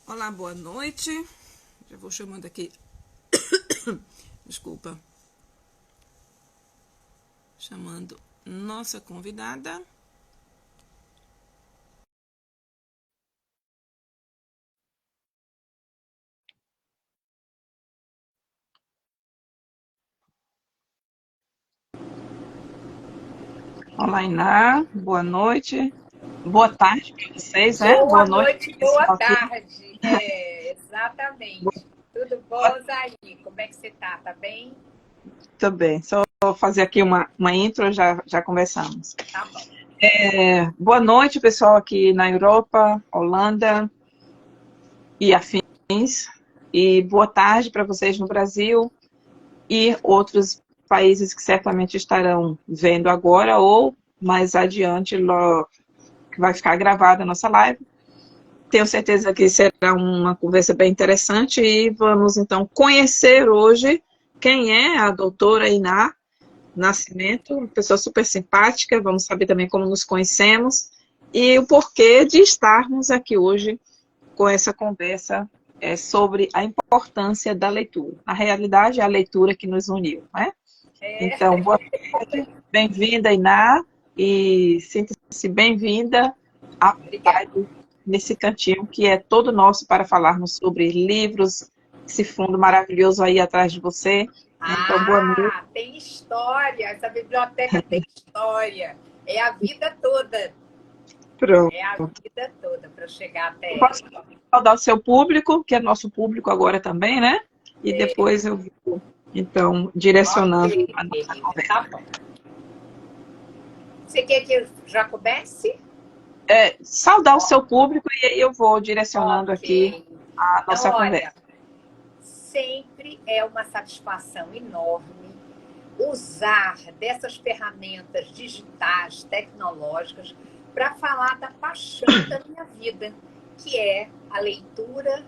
Olá, boa noite. Já vou chamando aqui. Desculpa. Chamando nossa convidada. Olá, Iná. Boa noite. Boa tarde para vocês, né? Boa Boa noite, noite, boa pessoal aqui. tarde. Exatamente. Tudo Boa bom, Zaí? Como é que você tá? Tá bem? também. Só vou fazer aqui uma intro, já conversamos. Tá bom. Boa noite, pessoal aqui na Europa, Holanda e afins. E boa tarde para vocês no Brasil e outros países que certamente estarão vendo agora ou mais adiante, que vai ficar gravada a nossa live. Tenho certeza que será uma conversa bem interessante e vamos então conhecer hoje quem é a doutora Iná Nascimento, uma pessoa super simpática. Vamos saber também como nos conhecemos e o porquê de estarmos aqui hoje com essa conversa sobre a importância da leitura. Na realidade, é a leitura que nos uniu, né? Então, boa tarde, bem-vinda, Iná, e sinta-se bem-vinda à Obrigada. live nesse cantinho que é todo nosso para falarmos sobre livros, esse fundo maravilhoso aí atrás de você. Então, boa noite. Tem história. Essa biblioteca tem história. É a vida toda. Pronto. É a vida toda para chegar até Pode ela. saudar o seu público, que é nosso público agora também, né? E depois eu vou, então, direcionando Ok, a nossa querida. conversa. Tá bom. Você quer que eu já comece? Saudar o seu público e aí eu vou direcionando aqui Ok. a Então, nossa olha, conversa. sempre é uma satisfação enorme usar dessas ferramentas digitais, tecnológicas, para falar da paixão da minha vida, que é a leitura.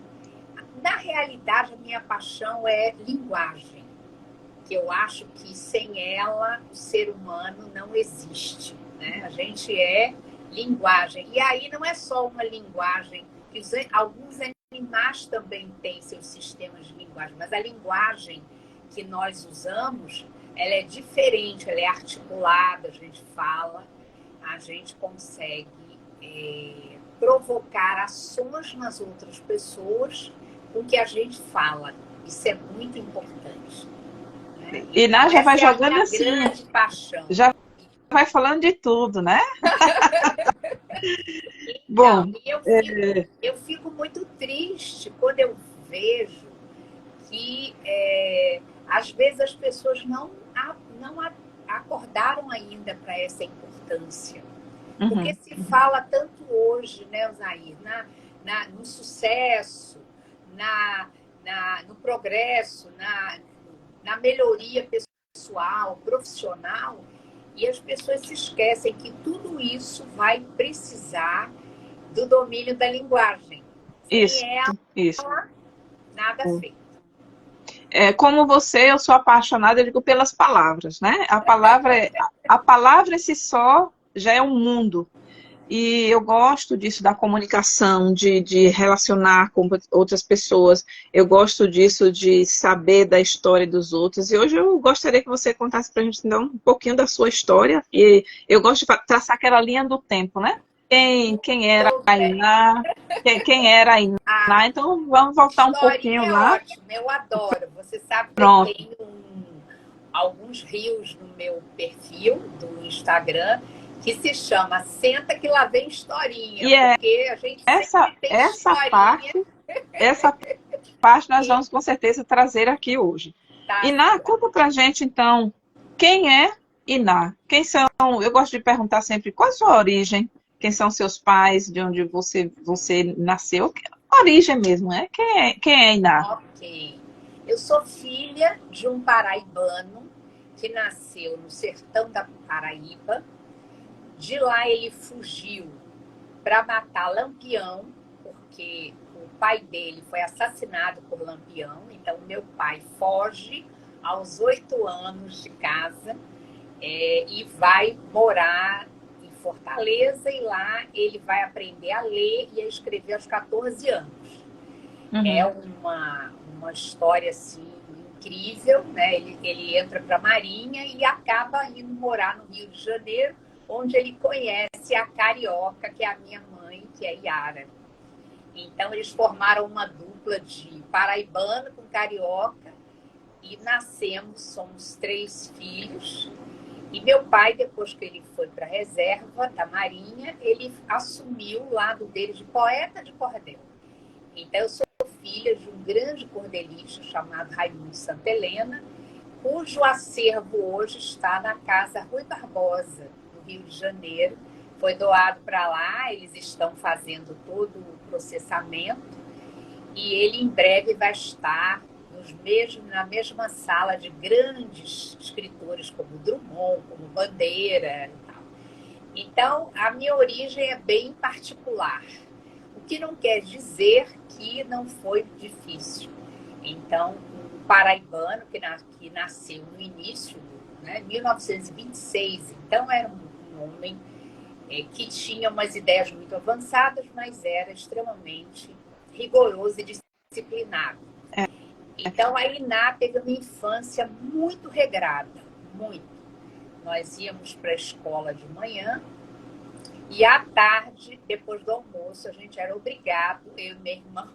Na realidade, a minha paixão é linguagem, que eu acho que sem ela o ser humano não existe, né? A gente é linguagem. E aí não é só uma linguagem, que alguns animais também têm seus sistemas de linguagem, mas a linguagem que nós usamos, ela é diferente, ela é articulada, a gente fala, a gente consegue provocar ações nas outras pessoas com o que a gente fala. Isso é muito importante. Né? E Iná Então, já vai essa é a jogando minha assim, grande paixão. já vai falando de tudo, né? Então, Bom, eu fico muito triste quando eu vejo que, às vezes, as pessoas não acordaram ainda para essa importância. Porque uhum, se fala tanto hoje, né, Osair, no sucesso, no progresso, na melhoria pessoal, profissional, e as pessoas se esquecem que tudo isso vai precisar do domínio da linguagem. isso, Sem ela, isso. nada feito. Como você, eu sou apaixonada, eu digo, pelas palavras, né? A palavra em si só já é um mundo. E eu gosto disso, da comunicação, de relacionar com outras pessoas. Eu gosto disso, de saber da história dos outros. E hoje eu gostaria que você contasse para a gente então, um pouquinho da sua história. E eu gosto de traçar aquela linha do tempo, né? Quem era Tudo a bem. Iná? Quem era a Iná? A Então vamos voltar um pouquinho historinha é lá. ótima, eu adoro. Você sabe que eu Pronto. tenho alguns rios no meu perfil do Instagram que se chama Senta que lá vem historinha, E porque a gente essa, sempre tem essa historinha. parte, essa parte nós vamos com certeza trazer aqui hoje. Tá Iná, certo. conta pra gente então, quem é Iná? Quem são, eu gosto de perguntar sempre, qual a sua origem? Quem são seus pais? De onde você nasceu? Origem mesmo, né? Quem é Iná? Ok. Eu sou filha de um paraibano que nasceu no sertão da Paraíba. De lá ele fugiu para matar Lampião, porque o pai dele foi assassinado por Lampião. Então, meu pai foge aos 8 anos de casa e vai morar em Fortaleza. E lá ele vai aprender a ler e a escrever aos 14 anos. É Uhum. uma história assim, incrível, né? Ele entra para a Marinha e acaba indo morar no Rio de Janeiro, onde ele conhece a carioca, que é a minha mãe, que é Yara. Então, eles formaram uma dupla de paraibano com carioca e nascemos, somos 3 filhos. E meu pai, depois que ele foi para a reserva da Marinha, ele assumiu o lado dele de poeta de cordel. Então, eu sou filha de um grande cordelista chamado Raimundo Santa Helena, cujo acervo hoje está na Casa Rui Barbosa, no Rio de Janeiro. Foi doado para lá, eles estão fazendo todo o processamento e ele em breve vai estar na mesma sala de grandes escritores como Drummond, como Bandeira e tal. Então, a minha origem é bem particular, o que não quer dizer que não foi difícil. Então, um paraibano que nasceu no início, né, 1926, então era um homem que tinha umas ideias muito avançadas, mas era extremamente rigoroso e disciplinado. É. Então, a Iná teve uma infância muito regrada, muito. Nós íamos para a escola de manhã e à tarde, depois do almoço, a gente era obrigado, eu e meu irmão,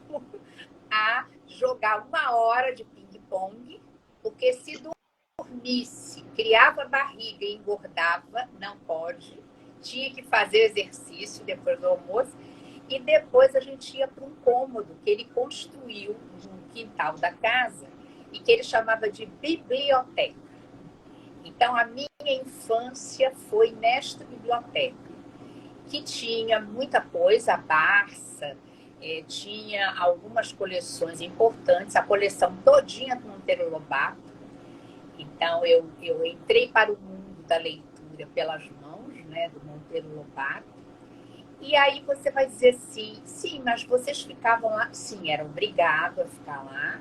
a jogar 1 hora de ping-pong, porque se dormisse, criava barriga e engordava, não pode, tinha que fazer exercício depois do almoço, e depois a gente ia para um cômodo que ele construiu no quintal da casa e que ele chamava de biblioteca. Então, a minha infância foi nesta biblioteca, que tinha muita coisa, a Barça, tinha algumas coleções importantes, a coleção todinha do Monteiro Lobato. Então, eu entrei para o mundo da leitura pelas mãos, né, do Monteiro Lobato. E aí você vai dizer assim, sim, mas vocês ficavam lá? Sim, era obrigado a ficar lá,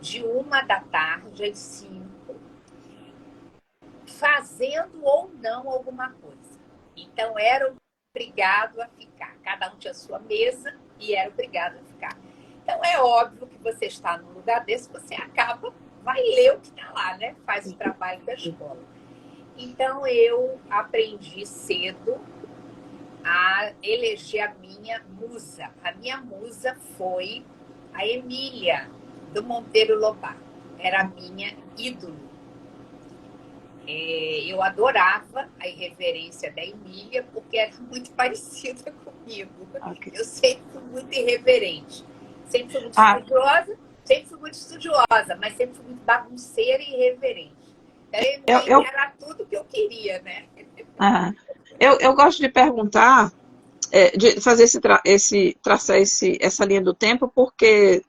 de 1 da tarde às 5, fazendo ou não alguma coisa. Então, era obrigado a ficar. Cada um tinha sua mesa e era obrigado a ficar. Então, é óbvio que você está num lugar desse, você vai ler o que está lá, né? Faz o trabalho da escola. Então, eu aprendi cedo a eleger a minha musa. A minha musa foi a Emília, do Monteiro Lobato. Era a minha ídolo. Eu adorava a irreverência da Emília, porque era muito parecida comigo. Ok. Eu sempre fui muito irreverente. Sempre fui muito estudiosa, mas sempre fui muito bagunceira e irreverente. Então, a Eu, Emília era tudo que eu queria, né? eu gosto de perguntar, de fazer traçar essa linha do tempo, porque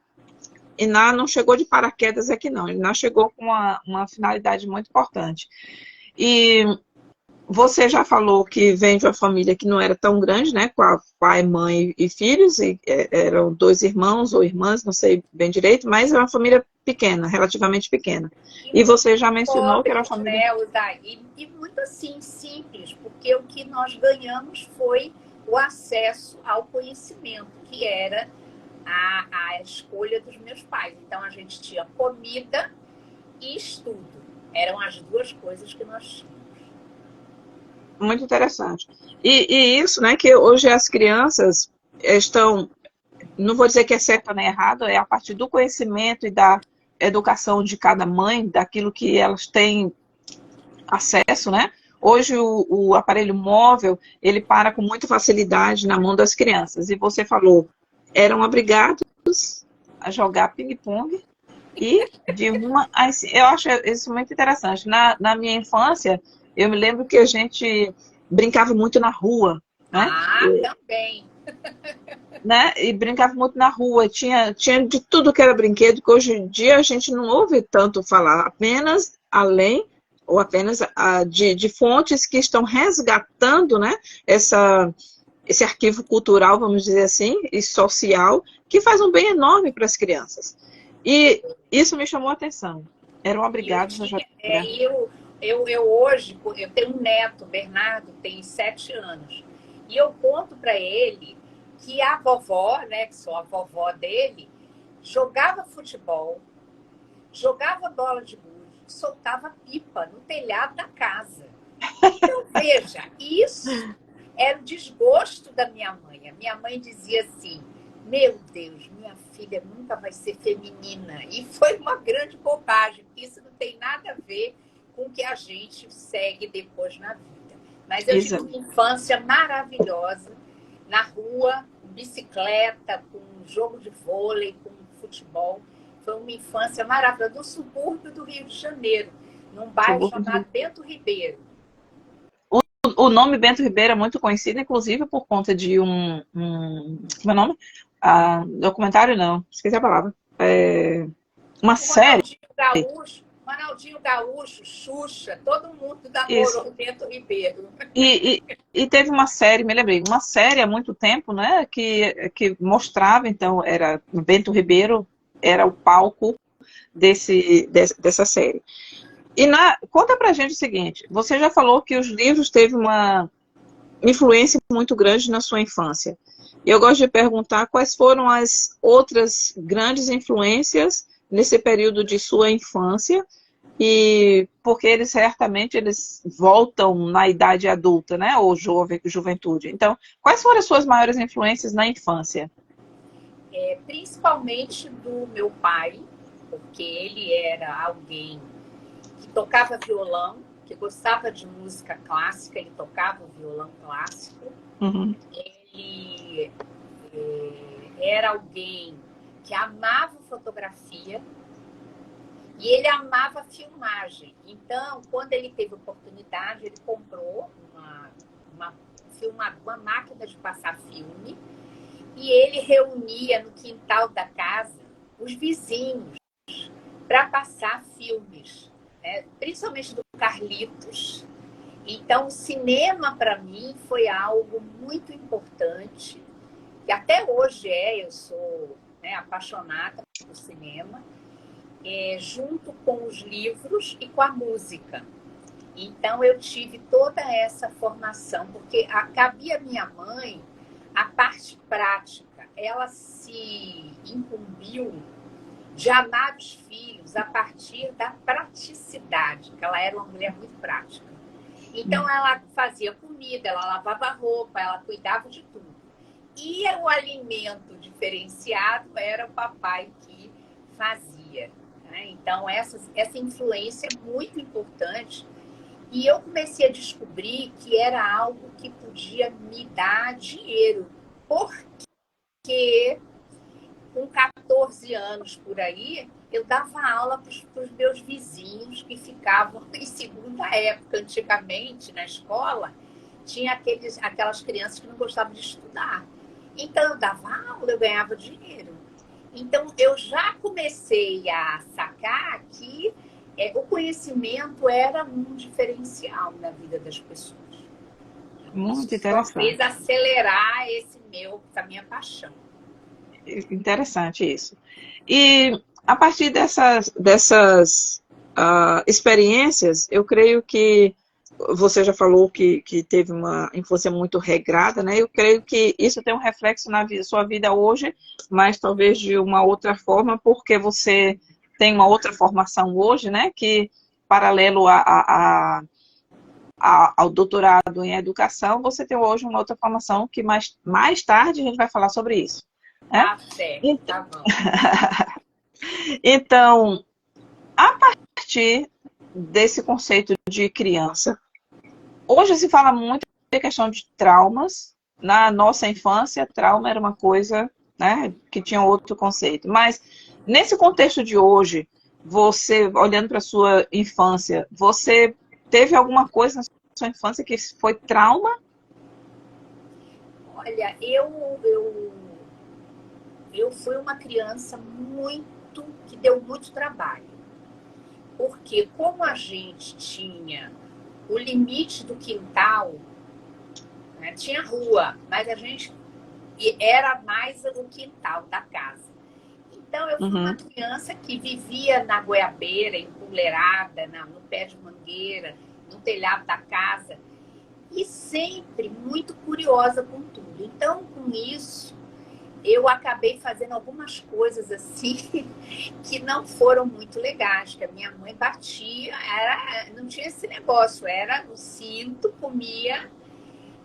Iná não chegou de paraquedas aqui, não. Iná chegou com uma finalidade muito importante. E você já falou que vem de uma família que não era tão grande, né? Com pai, mãe e filhos, e eram 2 irmãos ou irmãs, não sei bem direito, mas é uma família pequena, relativamente pequena. E E muito você já mencionou que era uma pobres, família. né? E muito assim, simples, porque o que nós ganhamos foi o acesso ao conhecimento, que era a escolha dos meus pais. Então, a gente tinha comida e estudo. Eram as 2 coisas que nós tínhamos. Muito interessante. E isso, né, que hoje as crianças estão, não vou dizer que é certo nem errado, é a partir do conhecimento e da educação de cada mãe, daquilo que elas têm acesso, né? Hoje o aparelho móvel, ele para com muita facilidade na mão das crianças. E você falou, eram obrigados a jogar ping-pong e de uma... Eu acho isso muito interessante. Na minha infância, eu me lembro que a gente brincava muito na rua, né? Ah, também. Né? E brincava muito na rua, tinha de tudo que era brinquedo, que hoje em dia a gente não ouve tanto falar, apenas além ou apenas de fontes que estão resgatando, né, esse arquivo cultural, vamos dizer assim, e social, que faz um bem enorme para as crianças. E isso me chamou a atenção. Eram obrigados a jogar. Eu hoje, eu tenho um neto, Bernardo, tem 7 anos. E eu conto para ele que a vovó, né, que sou a vovó dele, jogava futebol, jogava bola de gude, soltava pipa no telhado da casa. Então, veja, isso era o desgosto da minha mãe. A minha mãe dizia assim, meu Deus, minha filha nunca vai ser feminina. E foi uma grande bobagem, porque isso não tem nada a ver com o que a gente segue depois na vida. Mas eu tive uma infância maravilhosa, na rua, com bicicleta, com jogo de vôlei, com futebol. Foi uma infância maravilhosa, no subúrbio do Rio de Janeiro, num bairro chamado Bento Ribeiro. O nome Bento Ribeiro é muito conhecido, inclusive, por conta de como é o nome? Documentário, não, esqueci a palavra. Uma série. Ronaldinho Gaúcho, Xuxa, todo mundo namorou o Bento Ribeiro. E teve uma série, me lembrei, uma série há muito tempo, né, que mostrava, então, era Bento Ribeiro, era o palco dessa série. Conta pra gente o seguinte, você já falou que os livros teve uma influência muito grande na sua infância. Eu gosto de perguntar quais foram as outras grandes influências nesse período de sua infância, e porque eles certamente voltam na idade adulta, né, ou juventude. Então, quais foram as suas maiores influências na infância? Principalmente do meu pai, porque ele era alguém que tocava violão, que gostava de música clássica, ele tocava o violão clássico. Uhum. Ele era alguém que amava fotografia e ele amava filmagem. Então, quando ele teve oportunidade, ele comprou uma máquina de passar filme e ele reunia no quintal da casa os vizinhos para passar filmes, né? Principalmente do Carlitos. Então, o cinema, para mim, foi algo muito importante, que até hoje eu sou, né, apaixonada por cinema, junto com os livros e com a música. Então, eu tive toda essa formação, porque cabia à minha mãe a parte prática. Ela se incumbiu de amar os filhos a partir da praticidade, que ela era uma mulher muito prática. Então, ela fazia comida, ela lavava roupa, ela cuidava de tudo. E o alimento diferenciado era o papai que fazia, né? Então, essa influência é muito importante. E eu comecei a descobrir que era algo que podia me dar dinheiro. Porque com 14 anos por aí, eu dava aula para os meus vizinhos que ficavam em segunda época. Antigamente, na escola, tinha aquelas crianças que não gostavam de estudar. Então, eu dava aula, eu ganhava dinheiro. Então, eu já comecei a sacar que o conhecimento era um diferencial na vida das pessoas. Muito interessante. Só fez acelerar essa minha paixão. Interessante isso. E a partir dessas experiências, eu creio que você já falou que teve uma infância muito regrada, né? Eu creio que isso tem um reflexo na sua vida hoje, mas talvez de uma outra forma, porque você tem uma outra formação hoje, né? Que, paralelo ao doutorado em educação, você tem hoje uma outra formação que mais tarde a gente vai falar sobre isso. Né? Ah, certo, tá bom. Então, a partir desse conceito de criança, hoje se fala muito da questão de traumas. Na nossa infância, trauma era uma coisa, né, que tinha outro conceito. Mas, nesse contexto de hoje, você, olhando para a sua infância, você teve alguma coisa na sua infância que foi trauma? Olha, eu fui uma criança que deu muito trabalho. Porque como a gente tinha o limite do quintal, né, tinha rua, mas a gente era mais o quintal da casa. Então eu fui uma criança que vivia na goiabeira, empoleirada, no pé de mangueira, no telhado da casa, e sempre muito curiosa com tudo. Então, com isso, eu acabei fazendo algumas coisas assim que não foram muito legais, que a minha mãe batia, não tinha esse negócio, era o cinto, comia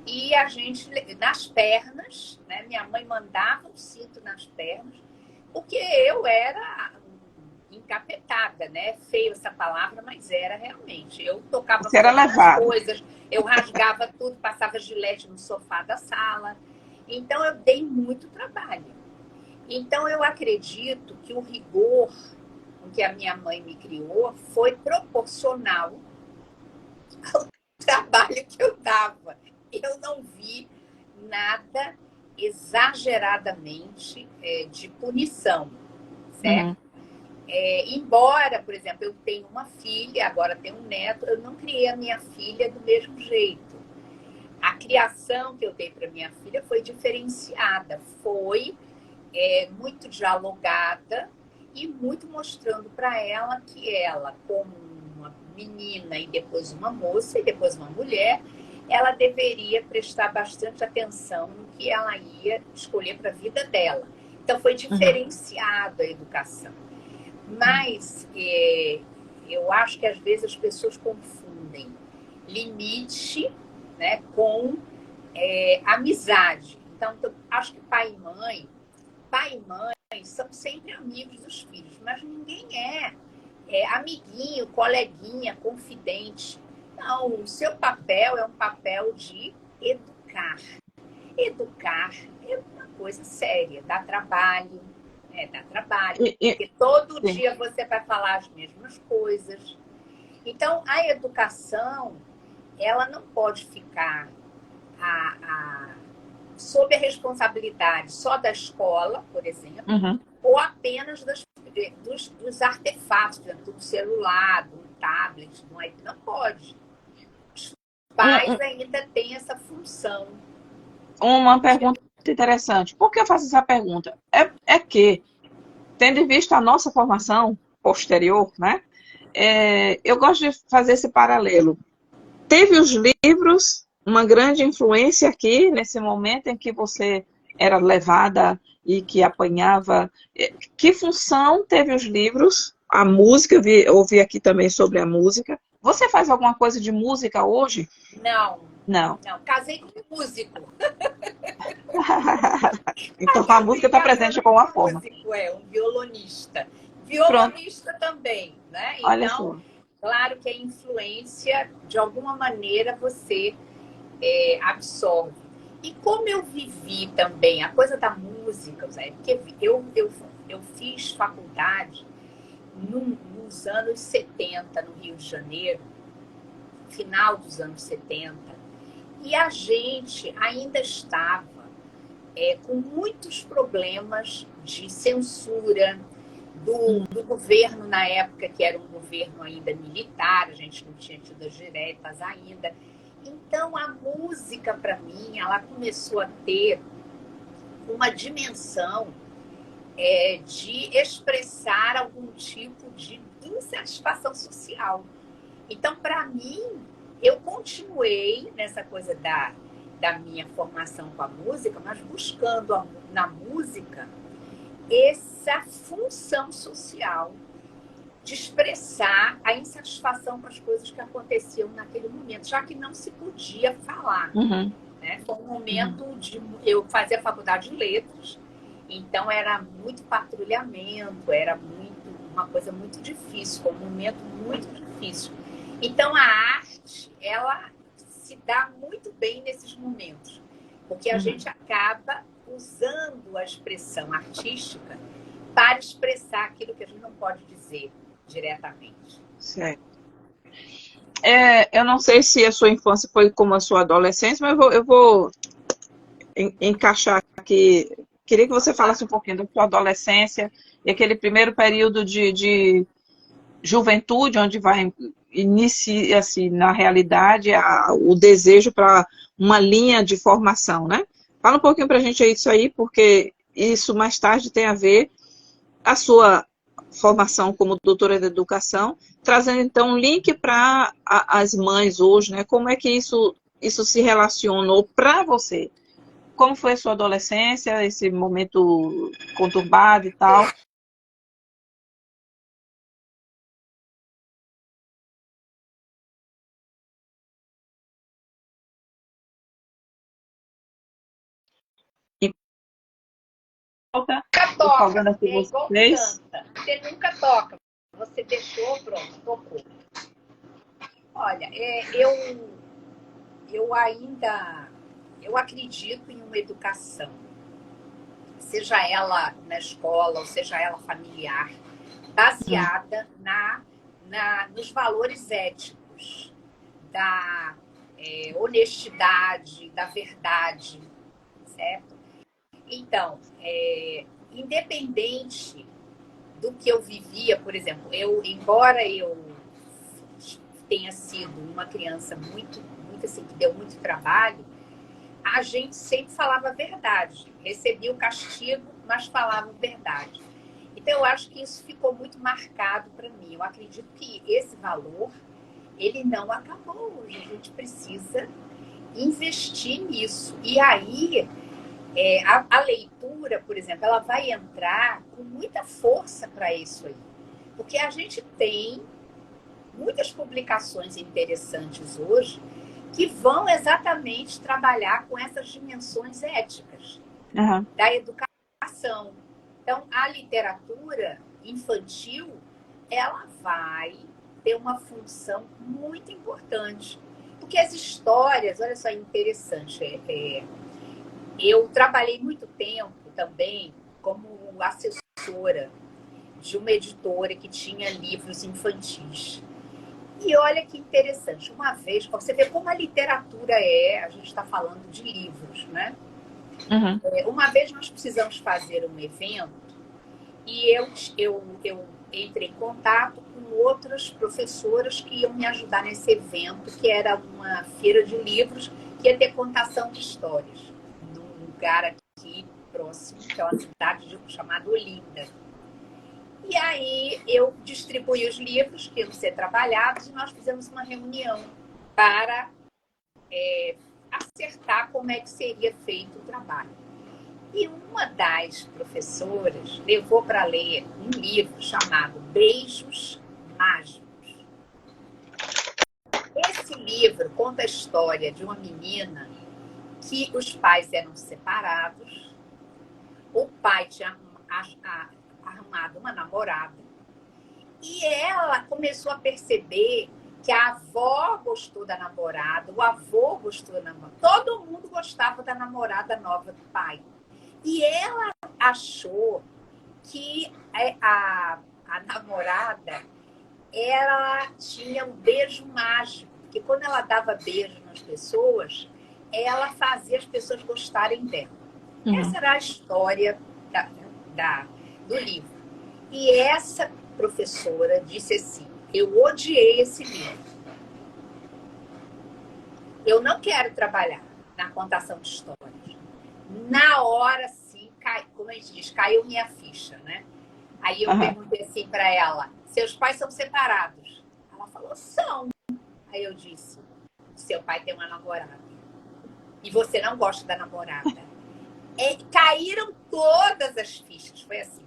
e a gente nas pernas, né? Minha mãe mandava o cinto nas pernas, porque eu era encapetada, né? Feio essa palavra, mas era realmente. Eu tocava Você era as levado. coisas, eu rasgava tudo, passava gilete no sofá da sala. Então, eu dei muito trabalho. Então, eu acredito que o rigor com que a minha mãe me criou foi proporcional ao trabalho que eu dava. Eu não vi nada exageradamente de punição, certo? Uhum. Embora, por exemplo, eu tenho uma filha, agora tenho um neto, eu não criei a minha filha do mesmo jeito. A criação que eu dei para minha filha foi diferenciada, foi muito dialogada e muito mostrando para ela que ela, como uma menina e depois uma moça e depois uma mulher, ela deveria prestar bastante atenção no que ela ia escolher para a vida dela. Então, foi diferenciada a educação. Mas eu acho que às vezes as pessoas confundem limite, né, com amizade. Então, eu acho que pai e mãe são sempre amigos dos filhos, mas ninguém é amiguinho, coleguinha, confidente. Não, o seu papel é um papel de educar. Educar é uma coisa séria, dá trabalho, dá trabalho, porque todo Sim. dia você vai falar as mesmas coisas. Então, a educação, ela não pode ficar sob a responsabilidade só da escola, por exemplo, ou apenas dos artefatos, do celular, do tablet, não pode. Os pais ainda têm essa função. Uma pergunta interessante. Por que eu faço essa pergunta? É que, tendo em vista a nossa formação posterior, né? Eu gosto de fazer esse paralelo. Teve os livros, uma grande influência aqui, nesse momento em que você era levada e que apanhava. Que função teve os livros? A música, eu ouvi aqui também sobre a música. Você faz alguma coisa de música hoje? Não. Não. Casei com um músico. Então a música está presente de alguma forma. Músico, um violonista. Violonista também, né? Olha então, só. Claro que a influência, de alguma maneira, você absorve. E como eu vivi também a coisa da música, porque eu fiz faculdade nos anos 70, no Rio de Janeiro, final dos anos 70, e a gente ainda estava com muitos problemas de censura do governo na época, que era um governo ainda militar, a gente não tinha tido as diretas ainda. Então, a música, para mim, ela começou a ter uma dimensão de expressar algum tipo de insatisfação social. Então, para mim, eu continuei nessa coisa da minha formação com a música, mas buscando na música essa função social de expressar a insatisfação com as coisas que aconteciam naquele momento, já que não se podia falar. Né? Foi um momento eu fazia faculdade de letras, então era muito patrulhamento, era uma coisa muito difícil, foi um momento muito difícil. Então, a arte, ela se dá muito bem nesses momentos, porque a gente acaba usando a expressão artística para expressar aquilo que a gente não pode dizer diretamente. Certo. Eu não sei se a sua infância foi como a sua adolescência, mas eu vou encaixar aqui. Queria que você falasse um pouquinho da sua adolescência e aquele primeiro período de juventude, onde vai inicia assim, na realidade, o desejo para uma linha de formação, né? Fala um pouquinho para a gente isso aí, porque isso mais tarde tem a ver a sua formação como doutora de educação, trazendo então um link para as mães hoje, né? Como é que isso se relacionou para você? como foi a sua adolescência, esse momento conturbado e tal. E volta, Nunca tô toca, falando aqui é igual vocês. canta. Você nunca toca. Você deixou, pronto, tocou. Olha, eu ainda eu acredito em uma educação, seja ela na escola ou seja ela familiar, baseada nos valores éticos, da honestidade, da verdade, certo? Então, independente do que eu vivia, por exemplo, embora eu tenha sido uma criança muito assim, que deu muito trabalho, a gente sempre falava a verdade. Recebia o castigo, mas falava a verdade. Então, eu acho que isso ficou muito marcado para mim. Eu acredito que esse valor, ele não acabou hoje. A gente precisa investir nisso. E aí, a leitura, por exemplo, ela vai entrar com muita força para isso aí. Porque a gente tem muitas publicações interessantes hoje que vão exatamente trabalhar com essas dimensões éticas da educação. Então, a literatura infantil, ela vai ter uma função muito importante. Porque as histórias, olha só, interessante, eu trabalhei muito tempo também como assessora de uma editora que tinha livros infantis. E olha que interessante, uma vez, você vê como a literatura a gente está falando de livros, né? Uhum. Uma vez nós precisamos fazer um evento e eu entrei em contato com outras professoras que iam me ajudar nesse evento, que era uma feira de livros que ia ter contação de histórias, num lugar aqui próximo, que é uma cidade chamada Olinda. E aí eu distribuí os livros que iam ser trabalhados e nós fizemos uma reunião para acertar como é que seria feito o trabalho. E uma das professoras levou para ler um livro chamado Beijos Mágicos. Esse livro conta a história de uma menina que os pais eram separados, o pai tinha arrumado uma namorada e ela começou a perceber que a avó gostou da namorada, o avô gostou da namorada, todo mundo gostava da namorada nova do pai. E ela achou que a namorada, ela tinha um beijo mágico, porque quando ela dava beijo nas pessoas, ela fazia as pessoas gostarem dela. Uhum. Essa era a história do livro. E essa professora disse assim, eu odiei esse livro. Eu não quero trabalhar na contação de histórias. Na hora, sim, como a gente diz, caiu minha ficha, né? Aí eu perguntei assim para ela, seus pais são separados? Ela falou, são. Aí eu disse, seu pai tem uma namorada. E você não gosta da namorada. Caíram todas as fichas. Foi assim,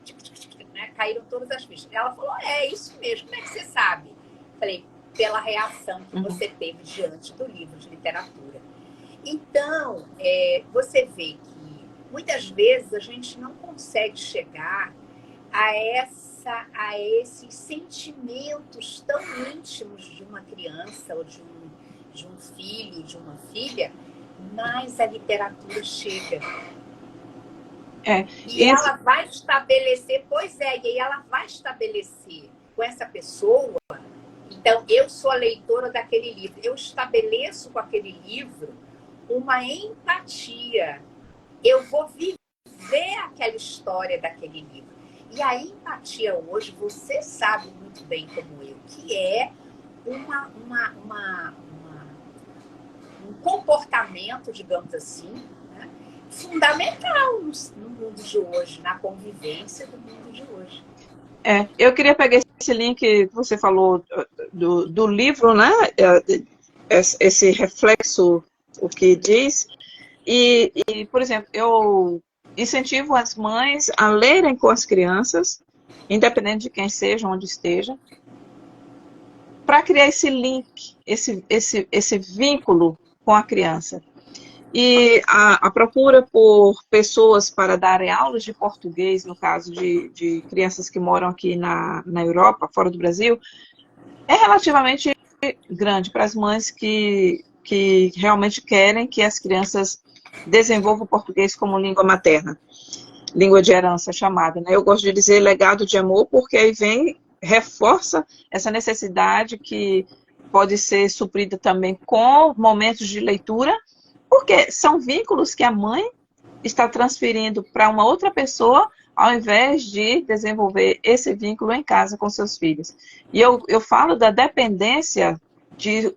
né? Caíram todas as fichas. Ela falou, é isso mesmo, como é que você sabe? Falei, pela reação que você teve diante do livro de literatura. Então, você vê que muitas vezes a gente não consegue chegar a esses sentimentos tão íntimos de uma criança ou de um filho, de uma filha, mas a literatura chega. Ela vai estabelecer, e aí ela vai estabelecer com essa pessoa. Então, eu sou a leitora daquele livro, eu estabeleço com aquele livro uma empatia. Eu vou viver aquela história daquele livro. E a empatia hoje, você sabe muito bem como eu, que é um comportamento, digamos assim, né, fundamental no mundo de hoje, na convivência do mundo de hoje. Eu queria pegar esse link que você falou do livro, né? Esse reflexo, o que diz, Por exemplo, eu incentivo as mães a lerem com as crianças, independente de quem seja, onde esteja, para criar esse link, esse vínculo com a criança. E a procura por pessoas para darem aulas de português, no caso de crianças que moram aqui na Europa, fora do Brasil, é relativamente grande para as mães que realmente querem que as crianças desenvolvam o português como língua materna, língua de herança chamada, né? Eu gosto de dizer legado de amor, porque aí reforça essa necessidade que pode ser suprida também com momentos de leitura, porque são vínculos que a mãe está transferindo para uma outra pessoa, ao invés de desenvolver esse vínculo em casa com seus filhos. E eu falo da dependência,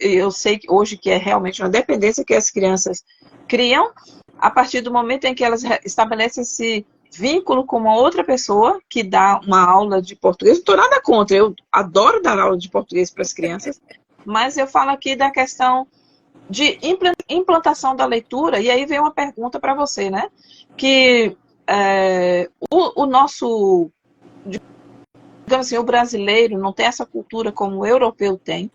eu sei que hoje que é realmente uma dependência que as crianças criam, a partir do momento em que elas estabelecem esse vínculo com uma outra pessoa que dá uma aula de português. Não estou nada contra, eu adoro dar aula de português para as crianças, mas eu falo aqui da questão de implantação da leitura, e aí vem uma pergunta para você, né? Que o nosso, digamos assim, o brasileiro não tem essa cultura como o europeu tem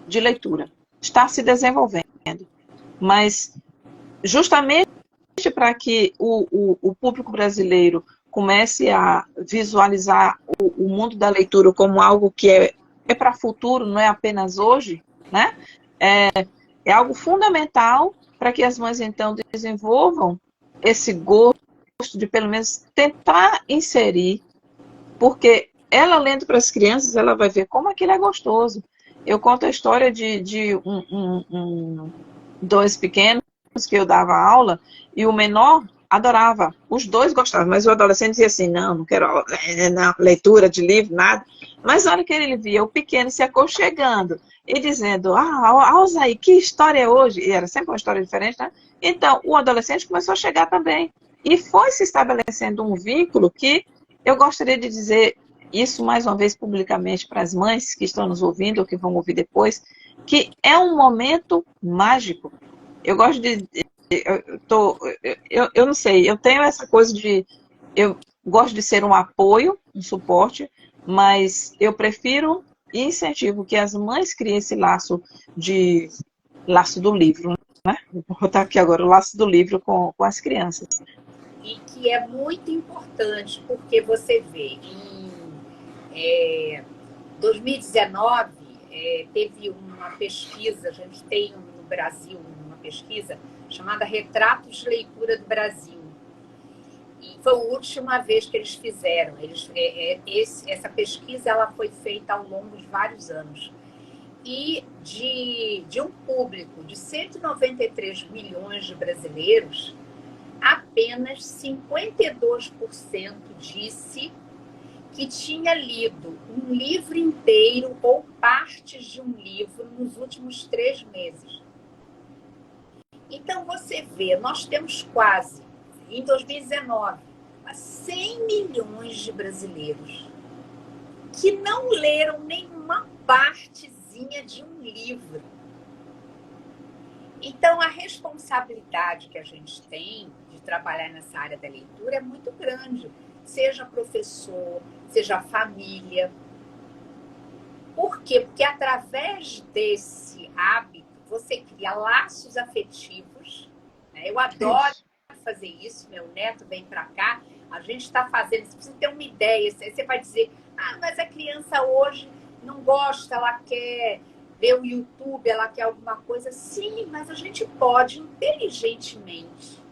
de leitura. Está se desenvolvendo. Mas justamente para que o público brasileiro comece a visualizar o mundo da leitura como algo que é para o futuro, não é apenas hoje, né? É algo fundamental para que as mães, então, desenvolvam esse gosto de, pelo menos, tentar inserir, porque ela, lendo para as crianças, ela vai ver como aquilo é gostoso. Eu conto a história de dois pequenos que eu dava aula, e o menor adorava. Os dois gostavam, mas o adolescente dizia assim, não quero não, leitura de livro, nada. Mas na hora que ele via o pequeno se aconchegando e dizendo, Alzaí, que história é hoje? E era sempre uma história diferente, né? Então, o adolescente começou a chegar também. E foi se estabelecendo um vínculo que eu gostaria de dizer isso mais uma vez publicamente para as mães que estão nos ouvindo ou que vão ouvir depois, que é um momento mágico. Eu gosto de. Eu não sei, eu tenho essa coisa de. Eu gosto de ser um apoio, um suporte, mas eu prefiro e incentivo que as mães criem esse laço do livro, né? Vou botar aqui agora o laço do livro com as crianças. E que é muito importante, porque você vê, em 2019, teve uma pesquisa, a gente tem no Brasil uma pesquisa chamada Retratos de Leitura do Brasil. E foi a última vez que eles fizeram. Essa pesquisa ela foi feita ao longo de vários anos. E de um público de 193 milhões de brasileiros, apenas 52% disse que tinha lido um livro inteiro ou partes de um livro nos últimos 3 meses. Então, você vê, nós temos quase, em 2019, 100 milhões de brasileiros que não leram nenhuma partezinha de um livro. Então, a responsabilidade que a gente tem de trabalhar nessa área da leitura é muito grande. Seja professor, seja família. Por quê? Porque através desse hábito, você cria laços afetivos. Né? Eu adoro fazer isso. Meu neto vem para cá, a gente está fazendo. Você precisa ter uma ideia. Você vai dizer, mas a criança hoje não gosta, ela quer ver o YouTube, ela quer alguma coisa. Sim, mas a gente pode, inteligentemente,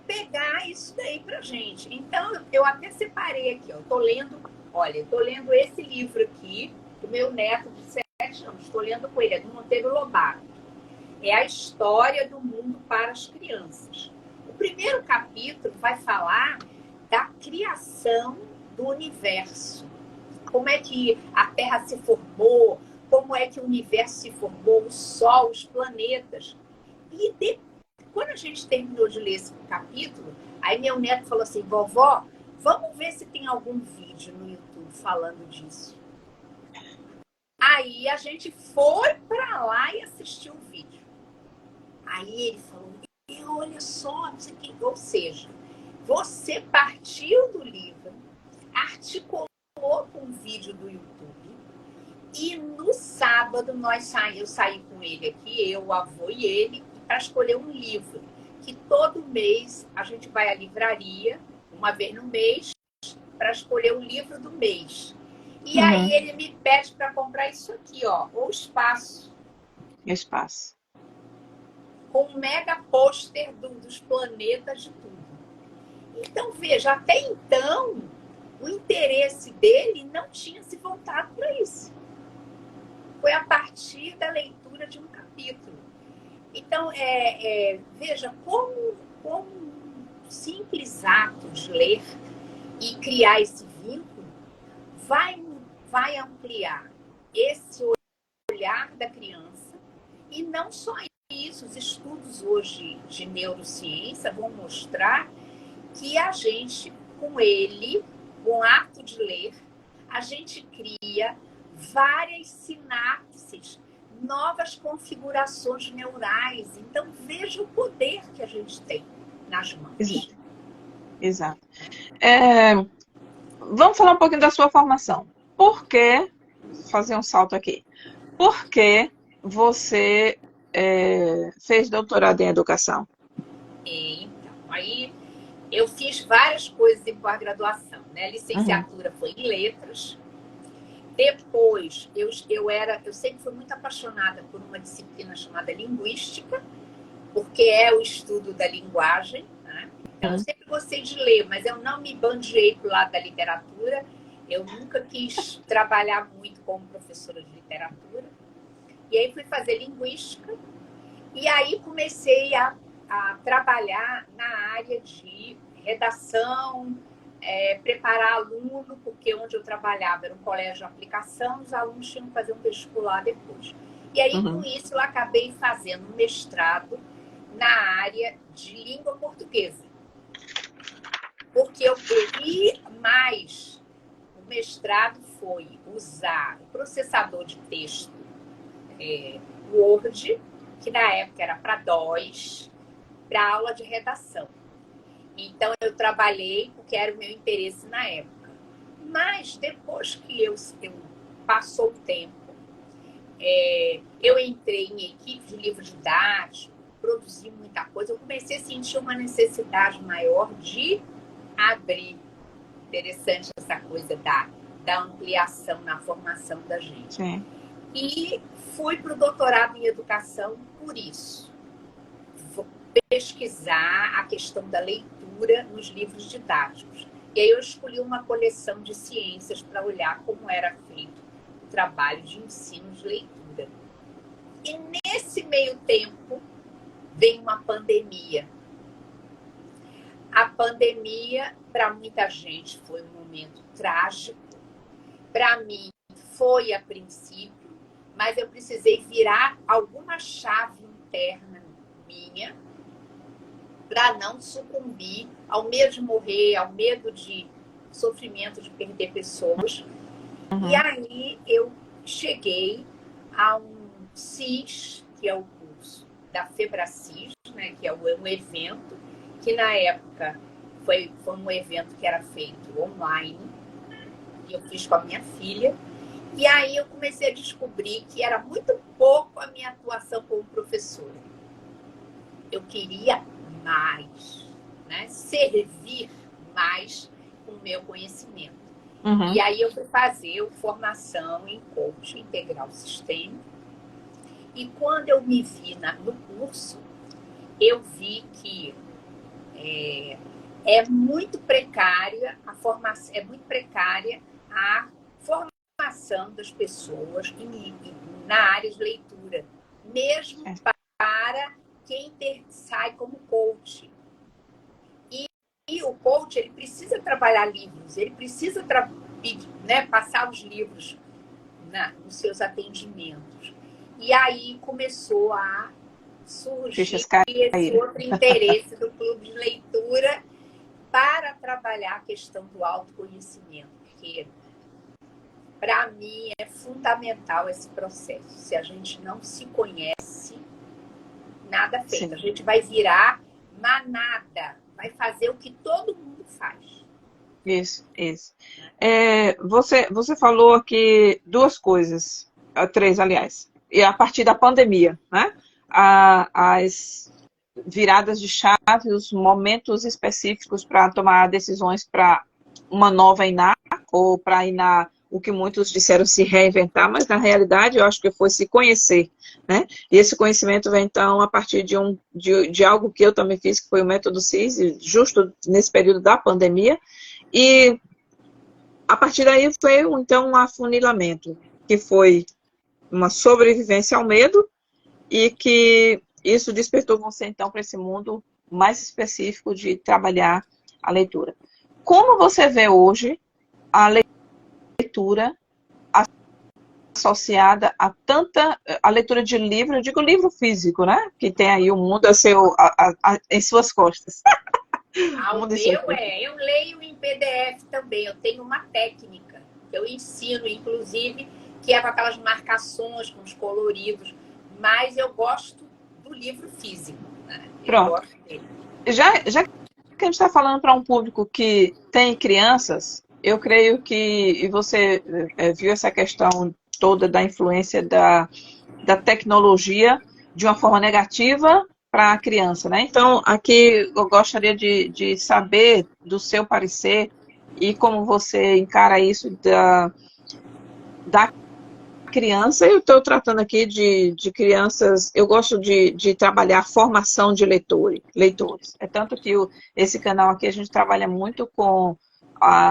pegar isso daí pra gente. Então, eu até separei aqui, ó. Tô lendo esse livro aqui, do meu neto de 7 anos. Estou lendo com ele, é do Monteiro Lobato. É a história do mundo para as crianças. O primeiro capítulo vai falar da criação do universo. Como é que a Terra se formou, como é que o universo se formou, o Sol, os planetas. E quando a gente terminou de ler esse capítulo, aí meu neto falou assim, vovó, vamos ver se tem algum vídeo no YouTube falando disso. Aí a gente foi para lá e assistiu o vídeo. Aí ele falou, olha só, não sei o quê. Ou seja, você partiu do livro, articulou com um vídeo do YouTube, e no sábado eu saí com ele aqui, eu, o avô e ele, para escolher um livro. Que todo mês a gente vai à livraria, uma vez no mês, para escolher o livro do mês. E aí ele me pede para comprar isso aqui, ó, O Espaço. Espaço. Com um mega pôster dos planetas de tudo. Então, veja, até então, o interesse dele não tinha se voltado para isso. Foi a partir da leitura de um capítulo. Então, veja como um simples ato de ler e criar esse vínculo vai ampliar esse olhar da criança. E não só isso, os estudos hoje de neurociência vão mostrar que a gente, com ele, com o ato de ler, a gente cria várias sinapses, novas configurações neurais. Então, veja o poder que a gente tem nas mãos. Exato. Vamos falar um pouquinho da sua formação. Por que, fazer um salto aqui, por que você fez doutorado em educação? Então, aí eu fiz várias coisas em pós-graduação, né? Licenciatura foi em letras. Depois, eu sempre fui muito apaixonada por uma disciplina chamada linguística, porque é o estudo da linguagem, né? Então, eu sempre gostei de ler, mas eu não me bandiei para o lado da literatura. Eu nunca quis trabalhar muito como professora de literatura. E aí fui fazer linguística. E aí comecei a trabalhar na área de redação, preparar aluno, porque onde eu trabalhava era um colégio de aplicação, os alunos tinham que fazer um vestibular depois. E aí, com isso, eu acabei fazendo um mestrado na área de língua portuguesa. Porque eu queria mais. O mestrado foi usar o processador de texto Word, que na época era para DOS, para aula de redação. Então, eu trabalhei porque era o meu interesse na época. Mas, depois que eu passou o tempo, eu entrei em equipe de livro didático, produzi muita coisa, eu comecei a sentir uma necessidade maior de abrir. Interessante essa coisa da ampliação na formação da gente. Sim. E fui para o doutorado em educação por isso. Vou pesquisar a questão da leitura nos livros didáticos. E aí eu escolhi uma coleção de ciências para olhar como era feito o trabalho de ensino de leitura. E nesse meio tempo vem uma pandemia. A pandemia, para muita gente, foi um momento trágico. Para mim, foi a princípio, mas eu precisei virar alguma chave interna minha para não sucumbir ao medo de morrer, ao medo de sofrimento de perder pessoas. E aí eu cheguei a um CIS, que é o curso da Febracis, né, que é um evento, que na época foi um evento que era feito online, e eu fiz com a minha filha. E aí eu comecei a descobrir que era muito pouco a minha atuação como professora. Eu queria mais, né? Servir mais com o meu conhecimento. E aí eu fui fazer formação em coaching integral sistêmico. E quando eu me vi no curso, eu vi que é muito precária a formação, é muito precária a formação das pessoas na área de leitura, mesmo para quem sai como coach. E o coach, ele precisa trabalhar livros, ele precisa passar os livros nos seus atendimentos. E aí começou a surgir esse outro interesse do clube de leitura para trabalhar a questão do autoconhecimento, porque para mim é fundamental esse processo. Se a gente não se conhece, nada feito. Sim. A gente vai virar manada, vai fazer o que todo mundo faz. Isso, isso. Você falou aqui duas coisas, três, aliás, e a partir da pandemia, né? As viradas de chave, os momentos específicos para tomar decisões para uma nova INAH, ou para a INAH, o que muitos disseram se reinventar, mas na realidade eu acho que foi se conhecer, né? E esse conhecimento vem então a partir de algo que eu também fiz, que foi o método CIS, justo nesse período da pandemia, e a partir daí veio então um afunilamento, que foi uma sobrevivência ao medo, e que isso despertou você então para esse mundo mais específico de trabalhar a leitura. Como você vê hoje a leitura associada a a leitura de livro, eu digo livro físico, né? Que tem aí o mundo em suas costas. O meu eu leio em PDF também, eu tenho uma técnica que eu ensino, inclusive, que é com aquelas marcações, com os coloridos, mas eu gosto do livro físico, né? Pronto. Eu gosto dele. Já que a gente está falando para um público que tem crianças, eu creio que, e você viu essa questão toda da influência da tecnologia de uma forma negativa para a criança, né? Então, aqui eu gostaria de saber do seu parecer e como você encara isso da criança. Eu estou tratando aqui de crianças, eu gosto de trabalhar a formação de leitores. É tanto que esse canal aqui a gente trabalha muito com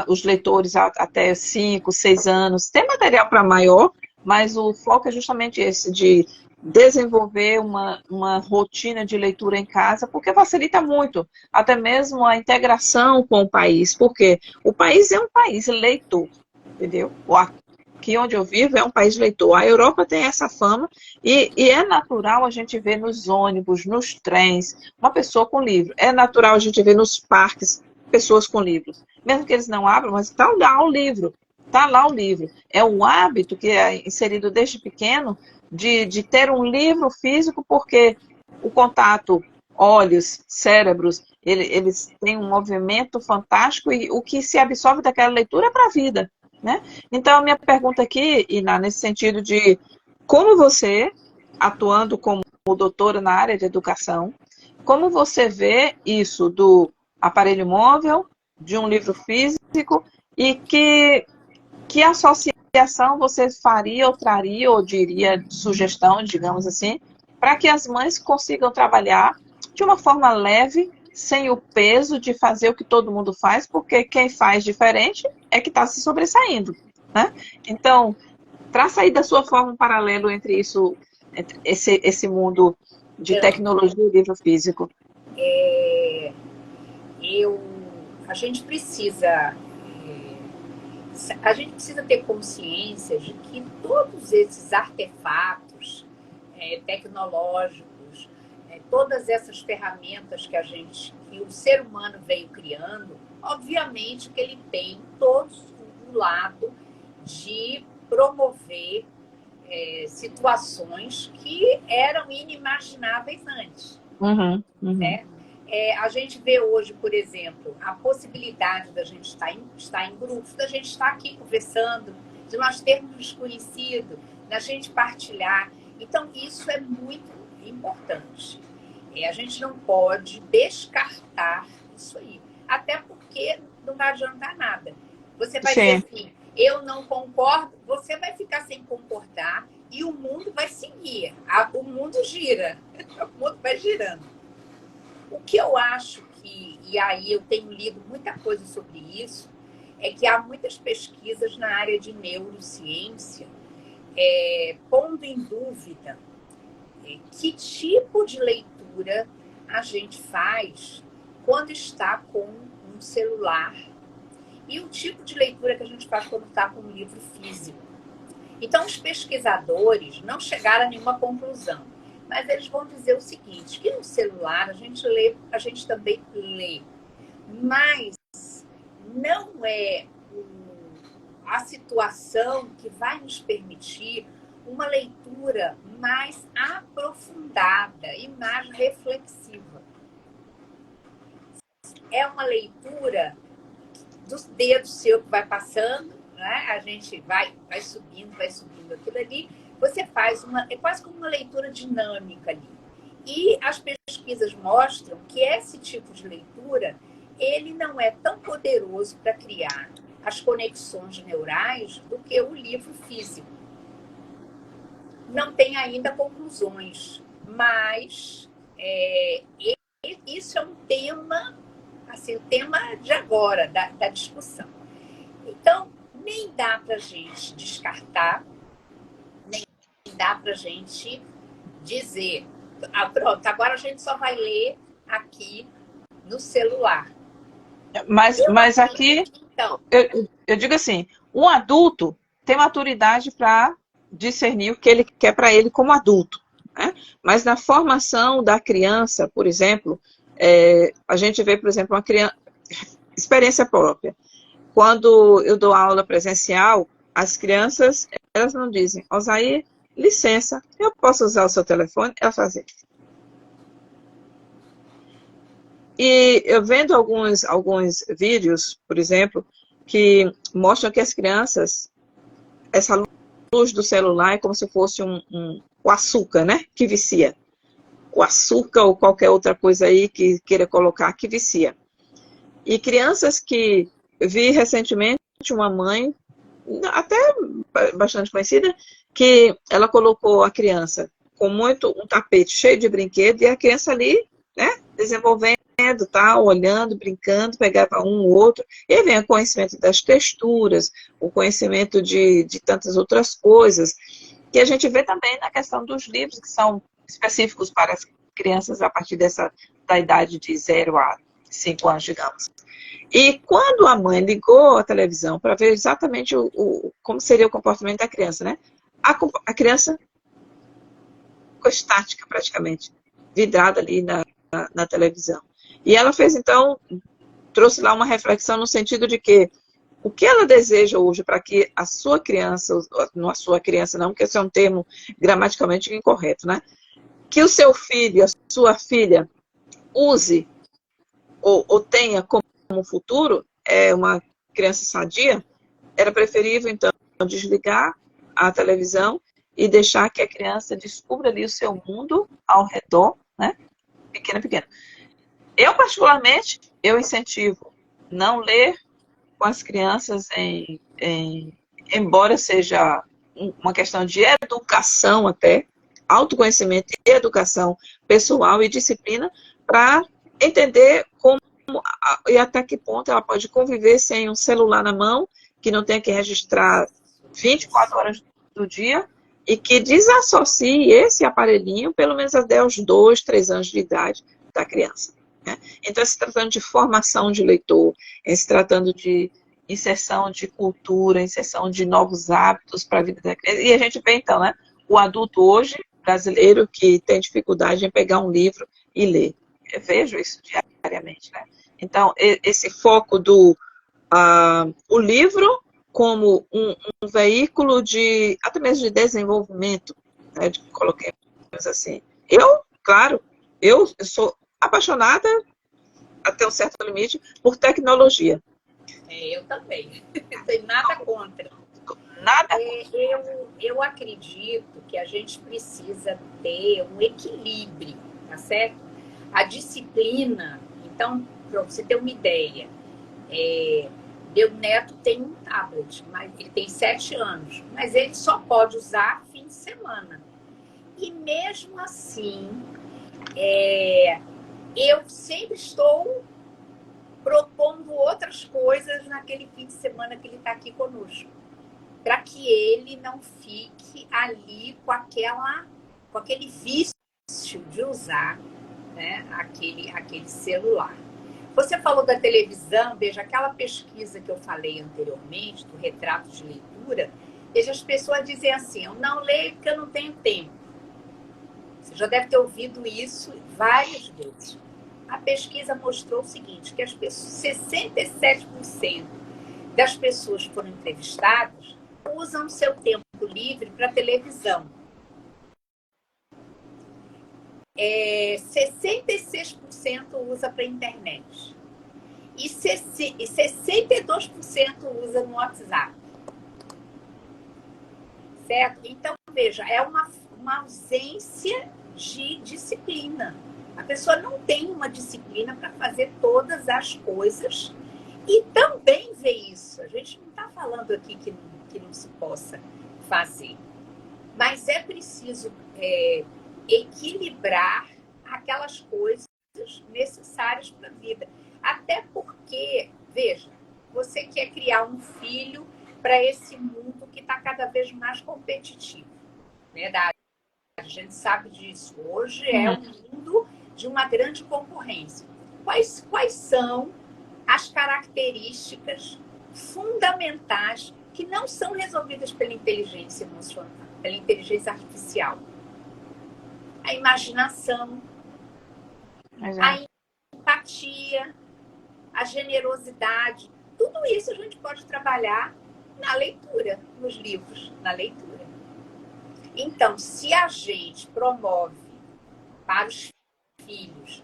os leitores até 5, 6 anos. Tem material para maior, mas o foco é justamente esse, de desenvolver uma rotina de leitura em casa, porque facilita muito, até mesmo a integração com o país, porque o país é um país leitor, entendeu? Aqui onde eu vivo é um país leitor. A Europa tem essa fama e é natural a gente ver nos ônibus, nos trens, uma pessoa com livro. É natural a gente ver nos parques pessoas com livros. Mesmo que eles não abram, mas está lá o livro. Está lá o livro. É um hábito que é inserido desde pequeno de ter um livro físico, porque o contato, olhos, cérebros, eles têm um movimento fantástico e o que se absorve daquela leitura é para a vida, né? Então, a minha pergunta aqui, Iná, nesse sentido de como você, atuando como doutora na área de educação, como você vê isso do aparelho móvel, de um livro físico, e que associação você faria ou traria, ou diria sugestão, digamos assim, para que as mães consigam trabalhar de uma forma leve, sem o peso de fazer o que todo mundo faz, porque quem faz diferente é que está se sobressaindo, né? Então, traça aí da sua forma um paralelo entre isso, entre esse mundo de tecnologia e livro físico. A gente precisa ter consciência de que todos esses artefatos tecnológicos, todas essas ferramentas que o ser humano veio criando, obviamente que ele tem todo o lado de promover situações que eram inimagináveis antes. Uhum. Né? A gente vê hoje, por exemplo, a possibilidade da gente estar em grupos, da gente estar aqui conversando, de nós termos desconhecido, da gente partilhar. Então, isso é muito importante. A gente não pode descartar isso aí. Até porque não vai adiantar nada. Você vai dizer assim, eu não concordo, você vai ficar sem concordar e o mundo vai seguir. O mundo gira. O mundo vai girando. O que eu acho e aí eu tenho lido muita coisa sobre isso, é que há muitas pesquisas na área de neurociência pondo em dúvida que tipo de leitura a gente faz quando está com um celular e o tipo de leitura que a gente faz quando está com um livro físico. Então, os pesquisadores não chegaram a nenhuma conclusão, mas eles vão dizer o seguinte, que no celular a gente também lê, mas não é a situação que vai nos permitir uma leitura mais aprofundada e mais reflexiva. é uma leitura dos dedos seu que vai passando, né? A gente vai subindo aquilo ali. Você faz é quase como uma leitura dinâmica ali. E as pesquisas mostram que esse tipo de leitura, ele não é tão poderoso para criar as conexões neurais do que o livro físico. Não tem ainda conclusões, mas isso é um tema, assim, o tema de agora, da discussão. Então, nem dá para a gente descartar, nem dá para a gente dizer, pronto, agora a gente só vai ler aqui no celular. Mas aqui, então, eu digo assim, um adulto tem maturidade para discernir o que ele quer para ele como adulto, né? Mas na formação da criança, por exemplo, a gente vê, por exemplo, uma criança, experiência própria. Quando eu dou aula presencial, as crianças, elas não dizem, Osair, licença, eu posso usar o seu telefone? Elas fazem. E eu vendo alguns vídeos, por exemplo, que mostram que as crianças, essa luz do celular é como se fosse o açúcar, né? Que vicia. O açúcar ou qualquer outra coisa aí que queira colocar, que vicia. E crianças que eu vi recentemente uma mãe, até bastante conhecida, que ela colocou a criança com um tapete cheio de brinquedo e a criança ali, né, desenvolvendo, tá, olhando, brincando, pegava um ou outro, e aí vem o conhecimento das texturas, o conhecimento de tantas outras coisas, que a gente vê também na questão dos livros, que são específicos para as crianças a partir da idade de 0 a 5 anos, digamos. E quando a mãe ligou a televisão para ver exatamente como seria o comportamento da criança, né? A criança ficou estática praticamente, vidrada ali na televisão. E ela fez, então, trouxe lá uma reflexão no sentido de que o que ela deseja hoje para que a sua criança, não a sua criança não, porque esse é um termo gramaticalmente incorreto, né? Que o seu filho, a sua filha, use ou tenha como futuro, uma criança sadia, era preferível, então, desligar a televisão e deixar que a criança descubra ali o seu mundo ao redor, né? Pequeno, pequeno. Eu, particularmente, eu incentivo não ler com as crianças embora seja uma questão de educação até, autoconhecimento e educação pessoal e disciplina, para entender como e até que ponto ela pode conviver sem um celular na mão, que não tenha que registrar 24 horas do dia, e que desassocie esse aparelhinho pelo menos até os 2, 3 anos de idade da criança. Né? Então, se tratando de formação de leitor, se tratando de inserção de cultura, inserção de novos hábitos para a vida da criança. E a gente vê, então, né, o adulto hoje, brasileiro, que tem dificuldade em pegar um livro e ler. Eu vejo isso diariamente, né? Então, esse foco o livro como um veículo até mesmo de desenvolvimento, né, coloquemos assim. Claro, eu sou apaixonada, até um certo limite, por tecnologia. Eu também. Não tenho nada contra. Nada. Eu acredito que a gente precisa ter um equilíbrio, tá certo? A disciplina, então, para você ter uma ideia, meu neto tem um tablet, mas ele tem 7 anos, mas ele só pode usar fim de semana. E mesmo assim, eu sempre estou propondo outras coisas naquele fim de semana que ele está aqui conosco, para que ele não fique ali com aquele vício de usar, né, aquele celular. Você falou da televisão, veja, aquela pesquisa que eu falei anteriormente, do retrato de leitura, veja, as pessoas dizem assim, eu não leio porque eu não tenho tempo. Você já deve ter ouvido isso várias vezes. A pesquisa mostrou o seguinte, que 67% das pessoas que foram entrevistadas usam seu tempo livre para televisão. 66% usa para internet. e 62% usa no WhatsApp. Certo? Então, veja, é uma ausência de disciplina. A pessoa não tem uma disciplina para fazer todas as coisas e também vê isso. A gente não está falando aqui que não se possa fazer. Mas é preciso equilibrar aquelas coisas necessárias para a vida. Até porque, veja, você quer criar um filho para esse mundo que está cada vez mais competitivo. Verdade. A gente sabe disso. Hoje é um mundo de uma grande concorrência. Quais são as características fundamentais que não são resolvidas pela inteligência emocional, pela inteligência artificial? A imaginação, a empatia, a generosidade. Tudo isso a gente pode trabalhar na leitura, nos livros, na leitura. Então, se a gente promove para os filhos,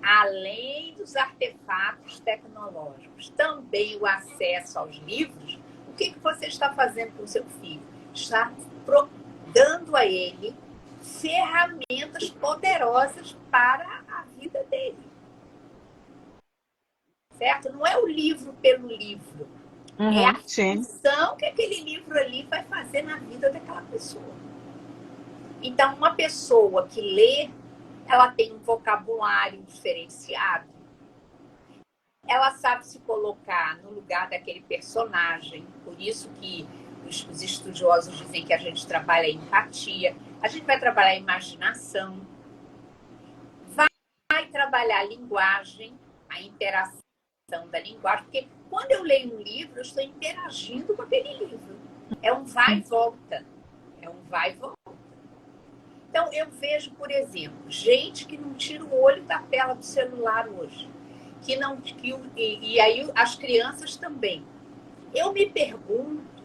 além dos artefatos tecnológicos, também o acesso aos livros, o que você está fazendo com o seu filho? Está dando a ele ferramentas poderosas para a vida dele. Certo? Não é o livro pelo livro. É a função que aquele livro ali vai fazer na vida daquela pessoa. Então, uma pessoa que lê, ela tem um vocabulário diferenciado. Ela sabe se colocar no lugar daquele personagem. Por isso que os estudiosos dizem que a gente trabalha a empatia. A gente vai trabalhar a imaginação. Vai trabalhar a linguagem, a interação da linguagem. Porque quando eu leio um livro, eu estou interagindo com aquele livro. É um vai e volta. É um vai e volta. Então, eu vejo, por exemplo, gente que não tira o olho da tela do celular hoje. E aí as crianças também. Eu me pergunto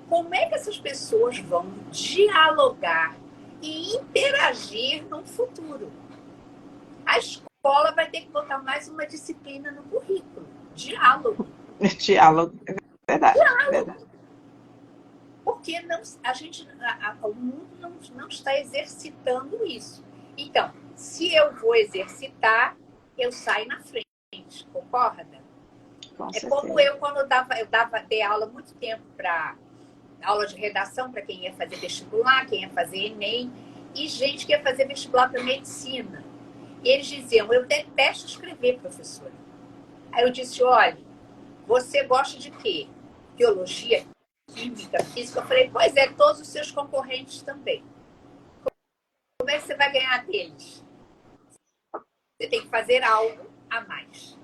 como é que essas pessoas vão dialogar e interagir no futuro. A escola vai ter que botar mais uma disciplina no currículo. Diálogo. Diálogo, é verdade. Diálogo. Verdade. Porque o mundo não está exercitando isso. Então, se eu vou exercitar, eu saio na frente, concorda? Como eu, quando dei aula há muito tempo para aula de redação para quem ia fazer vestibular, quem ia fazer Enem, e gente que ia fazer vestibular para medicina. E eles diziam, eu detesto escrever, professora. Aí eu disse, olha, você gosta de quê? Biologia, química, física. Eu falei, pois é, todos os seus concorrentes também. Como é que você vai ganhar deles? Você tem que fazer algo a mais.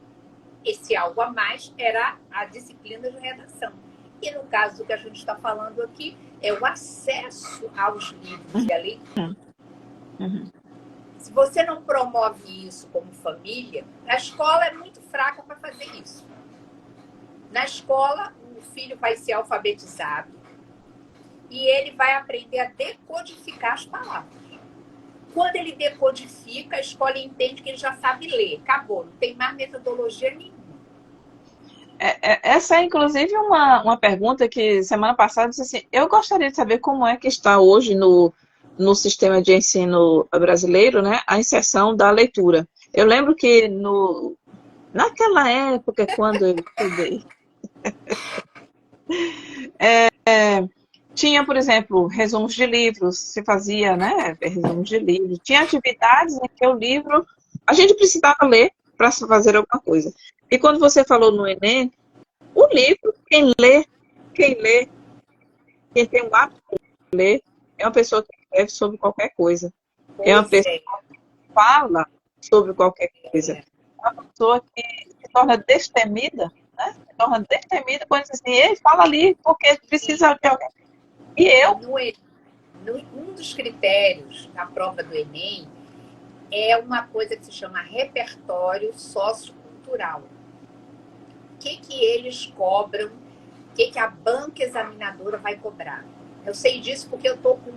Esse algo a mais era a disciplina de redação. E no caso do que a gente está falando aqui, é o acesso aos livros e a leitura. Se você não promove isso como família, a escola é muito fraca para fazer isso. Na escola, o filho vai ser alfabetizado e ele vai aprender a decodificar as palavras. Quando ele decodifica, a escola entende que ele já sabe ler. Acabou, não tem mais metodologia nenhuma. Essa é, inclusive, uma pergunta que semana passada disse assim, eu gostaria de saber como é que está hoje no sistema de ensino brasileiro, né, a inserção da leitura. Eu lembro que naquela época, quando eu estudei, tinha, por exemplo, resumos de livros, se fazia, né, resumos de livros. Tinha atividades em que o livro, a gente precisava ler para fazer alguma coisa. E quando você falou no Enem, o livro, quem lê, quem tem o hábito de ler, é uma pessoa que escreve sobre qualquer coisa. É uma pessoa que fala sobre qualquer coisa. É uma pessoa que se torna destemida, né? Se torna destemida quando diz assim, ei, fala ali, porque precisa de alguém. E eu... Um dos critérios da prova do Enem é uma coisa que se chama repertório sociocultural. O que eles cobram, o que a banca examinadora vai cobrar. Eu sei disso porque eu estou com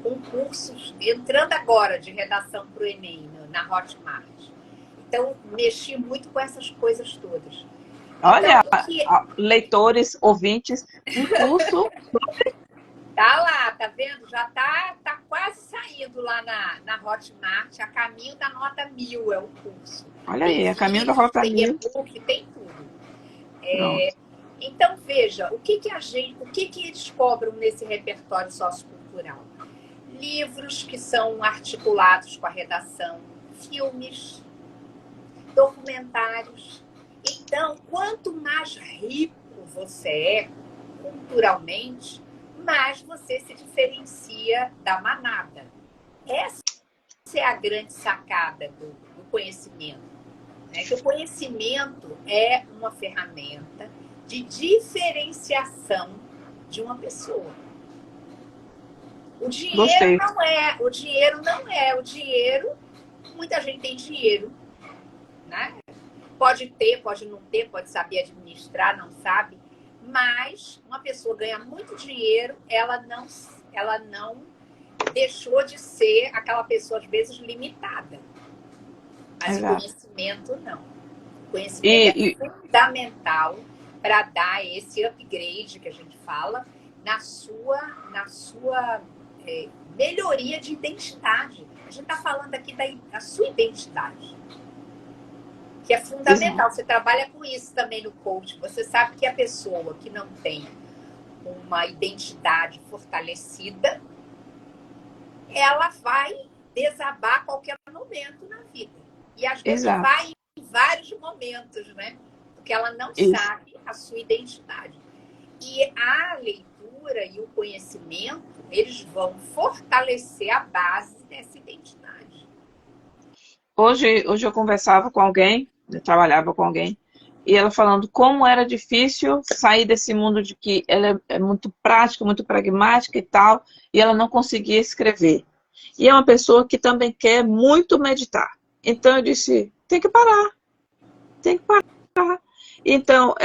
um curso entrando agora de redação para o Enem, na Hotmart. Então, mexi muito com essas coisas todas. Então, Olha, leitores, ouvintes, um curso. tá lá, tá vendo? Já tá quase saindo lá na Hotmart, a caminho da nota 1000 é o curso. Olha Tem aí, a caminho da vídeos, Rota tem 1000. e-book, tem tudo. Pronto. Então, veja, o que eles cobram nesse repertório sociocultural? Livros que são articulados com a redação, filmes, documentários. Então, quanto mais rico você é culturalmente, mais você se diferencia da manada. Essa é a grande sacada do conhecimento. Né? Que o conhecimento é uma ferramenta de diferenciação de uma pessoa. O dinheiro Gostei. não é. O dinheiro, muita gente tem dinheiro, né? Pode ter, pode não ter, pode saber administrar, não sabe. Mas uma pessoa ganha muito dinheiro, ela não deixou de ser aquela pessoa, às vezes, limitada. Mas Exato. conhecimento, não. O conhecimento E, é fundamental para dar esse upgrade que a gente fala na sua melhoria de identidade. A gente está falando aqui da sua identidade, que é fundamental. exato. Você trabalha com isso também no coaching. Você sabe que a pessoa que não tem uma identidade fortalecida, ela vai desabar a qualquer momento na vida. E às vezes Exato. vai em vários momentos, né? Porque ela não Isso. sabe a sua identidade. E a leitura e o conhecimento, eles vão fortalecer a base dessa identidade. Hoje eu conversava com alguém, eu trabalhava com alguém, e ela falando como era difícil sair desse mundo de que ela é muito prática, muito pragmática e tal, e ela não conseguia escrever. E é uma pessoa que também quer muito meditar. Então eu disse, tem que parar, tem que parar. Então,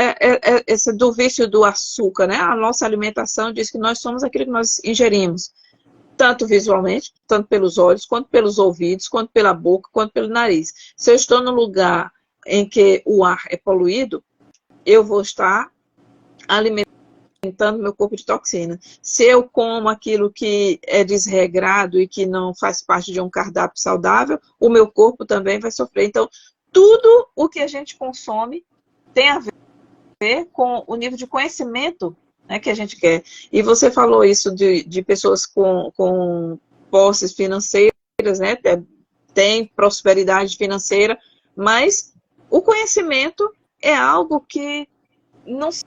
esse do vício do açúcar, né? A nossa alimentação diz que nós somos aquilo que nós ingerimos. Tanto visualmente, tanto pelos olhos, quanto pelos ouvidos, quanto pela boca, quanto pelo nariz. Se eu estou num lugar em que o ar é poluído, eu vou estar alimentando meu corpo de toxina. Se eu como aquilo que é desregrado e que não faz parte de um cardápio saudável, o meu corpo também vai sofrer. Então, tudo o que a gente consome tem a ver com o nível de conhecimento, né, que a gente quer. E você falou isso de pessoas com posses financeiras, né, tem prosperidade financeira, mas o conhecimento é algo que não se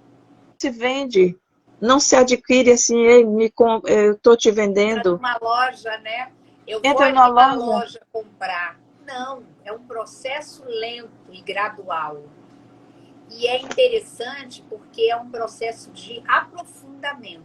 vende, não se adquire assim, eu estou te Entra vendendo. numa loja, né? Eu vou Entra numa ali na loja. loja comprar. Não, é um processo lento e gradual. E é interessante porque é um processo de aprofundamento.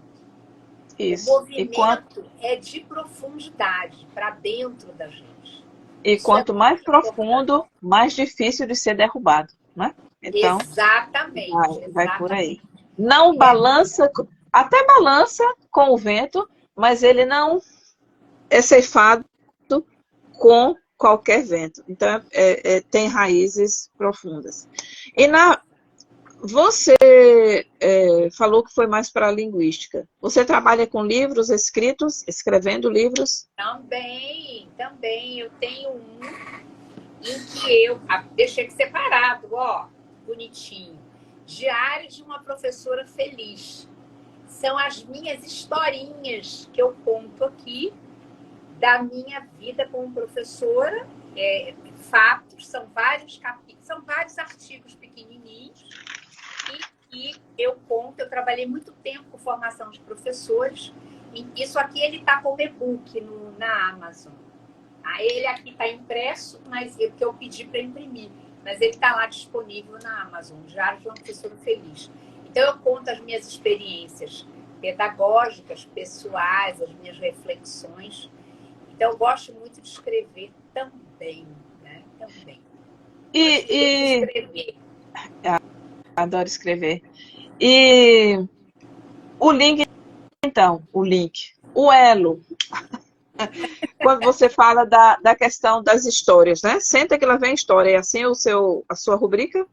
Isso. O movimento é de profundidade para dentro da gente. E Isso é quanto mais muito profundo, importante. mais difícil de ser derrubado, né? Então, Exatamente, vai por aí. exatamente. Não balança, até balança com o vento, mas ele não é ceifado com qualquer vento. Então, tem raízes profundas. E você falou que foi mais para a linguística. Você trabalha com livros escritos, escrevendo livros? Também. Eu tenho um em que eu deixei separado, ó, bonitinho. Diário de uma professora feliz. São as minhas historinhas que eu conto aqui da minha vida como professora. Fatos, são vários capítulos, são vários artigos pequenininhos e eu conto. Eu trabalhei muito tempo com formação de professores. E isso aqui ele está como e-book na Amazon. Ele aqui está impresso, mas que eu pedi para imprimir. Mas ele está lá disponível na Amazon, Diário de uma Professora Feliz. Então, eu conto as minhas experiências pedagógicas, pessoais, as minhas reflexões. Então, eu gosto muito de escrever também, né? Também. Escrever. Adoro escrever. E o link, então, o elo. Quando você fala da questão das histórias, né? Senta que lá vem história. É assim a sua rubrica?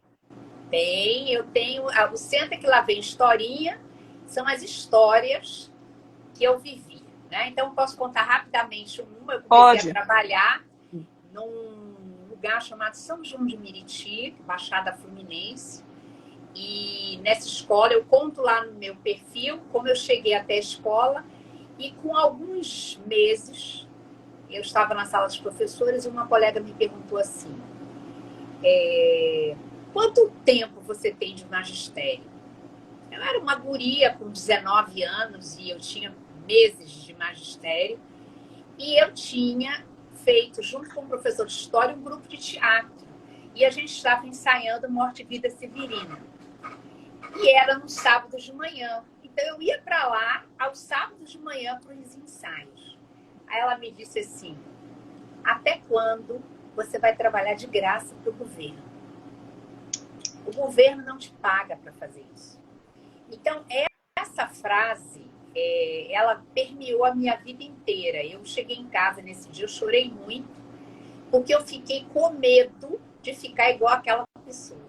Tem, eu tenho. O Senta que lá vem historinha, são as histórias que eu vivi, né? Então, eu posso contar rapidamente uma. Eu comecei a Pode. trabalhar num lugar chamado São João de Meriti, Baixada Fluminense. E nessa escola, eu conto lá no meu perfil como eu cheguei até a escola. E com alguns meses, eu estava na sala dos professores e uma colega me perguntou assim: quanto tempo você tem de magistério? Eu era uma guria com 19 anos e eu tinha meses de magistério. E eu tinha feito, junto com o professor de história, um grupo de teatro. E a gente estava ensaiando Morte e Vida Severina. E era no sábado de manhã. Então eu ia para lá aos sábados de manhã para os ensaios. Aí ela me disse assim: até quando você vai trabalhar de graça para o governo? O governo não te paga para fazer isso. Então, essa frase, ela permeou a minha vida inteira. Eu cheguei em casa nesse dia, eu chorei muito, porque eu fiquei com medo de ficar igual aquela pessoa.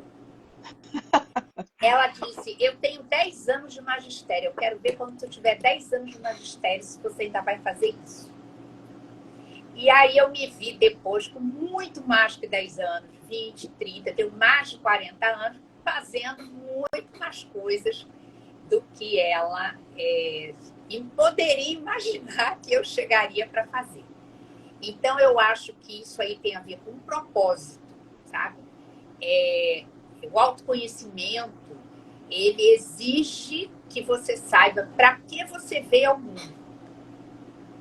Ela disse: eu tenho 10 anos de magistério, eu quero ver quando tu tiver 10 anos de magistério, se você ainda vai fazer isso. E aí eu me vi depois, com muito mais que 10 anos, 20, 30, eu tenho mais de 40 anos, fazendo muito mais coisas do que ela poderia imaginar que eu chegaria para fazer. Então, eu acho que isso aí tem a ver com um propósito, sabe? O autoconhecimento, ele exige que você saiba para que você veio ao mundo.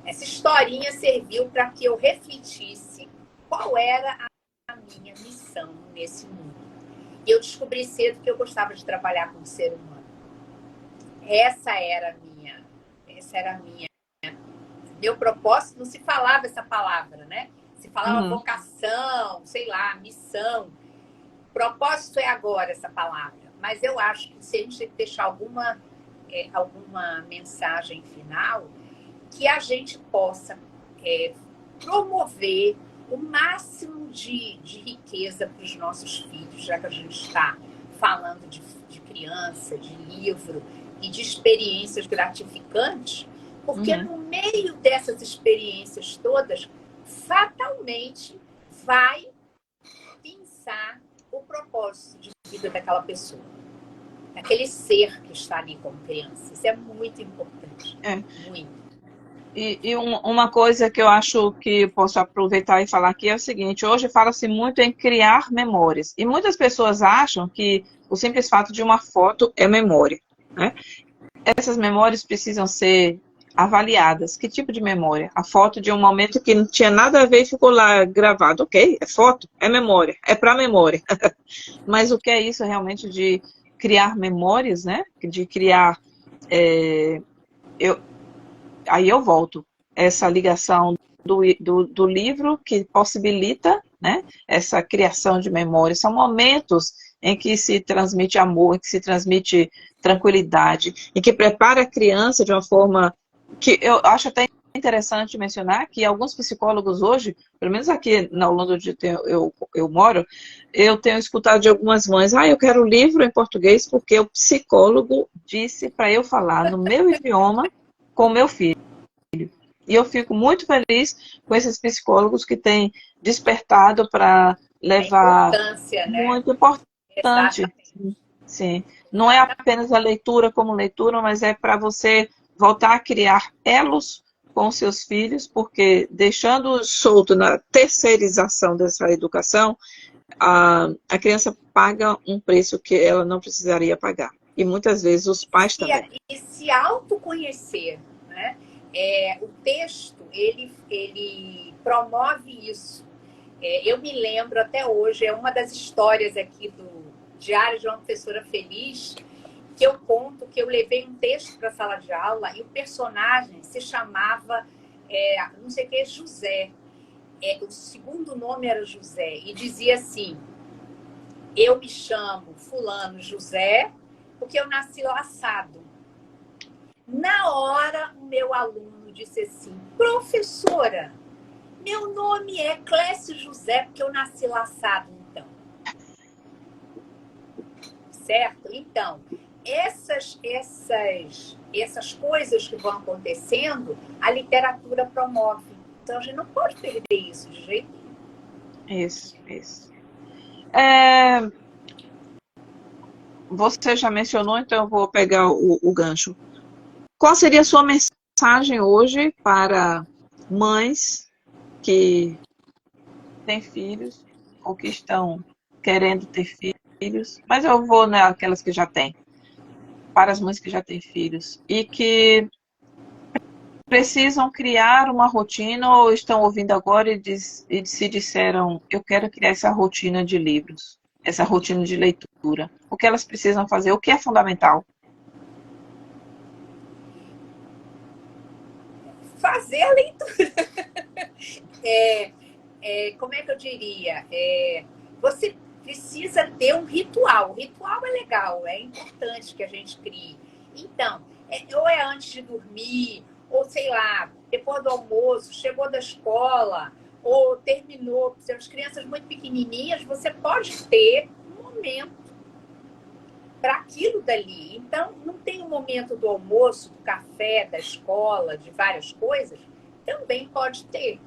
Essa historinha serviu para que eu refletisse qual era a minha missão nesse mundo. E eu descobri cedo que eu gostava de trabalhar com o ser humano. Essa era a minha. Meu propósito, não se falava essa palavra, né? Se falava vocação, sei lá, missão. Propósito é agora essa palavra. Mas eu acho que se a gente deixar alguma mensagem final, que a gente possa promover o máximo de riqueza para os nossos filhos, já que a gente está falando de criança, de livro e de experiências gratificantes, porque no meio dessas experiências todas, fatalmente vai pensar o propósito de vida daquela pessoa, daquele ser que está ali como criança. Isso é muito importante. Muito. E uma coisa que eu acho que posso aproveitar e falar aqui é o seguinte: hoje fala-se muito em criar memórias. E muitas pessoas acham que o simples fato de uma foto é memória, né? Essas memórias precisam ser avaliadas. Que tipo de memória? A foto de um momento que não tinha nada a ver e ficou lá gravado. Ok, é foto, é memória, é para memória. Mas o que é isso realmente de criar memórias, né? De criar... Aí eu volto. Essa ligação do livro que possibilita, né, essa criação de memórias. São momentos em que se transmite amor, em que se transmite tranquilidade, em que prepara a criança de uma forma que eu acho até interessante mencionar que alguns psicólogos hoje, pelo menos aqui na Holanda onde eu moro, eu tenho escutado de algumas mães: eu quero um livro em português porque o psicólogo disse para eu falar no meu idioma com o meu filho. E eu fico muito feliz com esses psicólogos que têm despertado para levar... A importância, né? Muito importante. Exatamente. Sim. Não é apenas a leitura como leitura, mas é para você voltar a criar elos com seus filhos, porque deixando solto na terceirização dessa educação, a criança paga um preço que ela não precisaria pagar. E muitas vezes os pais também. E se autoconhecer, né? O texto, ele promove isso. Eu me lembro até hoje, é uma das histórias aqui do Diário de uma Professora Feliz, que eu conto que eu levei um texto para a sala de aula e o personagem se chamava, não sei o que, José. O segundo nome era José. E dizia assim: eu me chamo fulano José porque eu nasci laçado. Na hora, o meu aluno disse assim: professora, meu nome é Clécio José porque eu nasci laçado, então. certo? Então, essas coisas que vão acontecendo, a literatura promove. Então, a gente não pode perder isso de jeito nenhum. Isso. É, você já mencionou, então eu vou pegar o gancho. Qual seria a sua mensagem hoje para mães que têm filhos ou que estão querendo ter filhos? Mas eu vou naquelas que já têm. Para as mães que já têm filhos e que precisam criar uma rotina ou estão ouvindo agora e se disseram, eu quero criar essa rotina de livros, essa rotina de leitura. O que elas precisam fazer? O que é fundamental? Fazer a leitura. Como é que eu diria? Você precisa ter um ritual. O ritual é legal, é importante que a gente crie. Então, ou é antes de dormir, ou sei lá, depois do almoço, chegou da escola, ou terminou, se as crianças muito pequenininhas, você pode ter um momento para aquilo dali. Então, não tem um momento do almoço, do café, da escola, de várias coisas, também pode ter.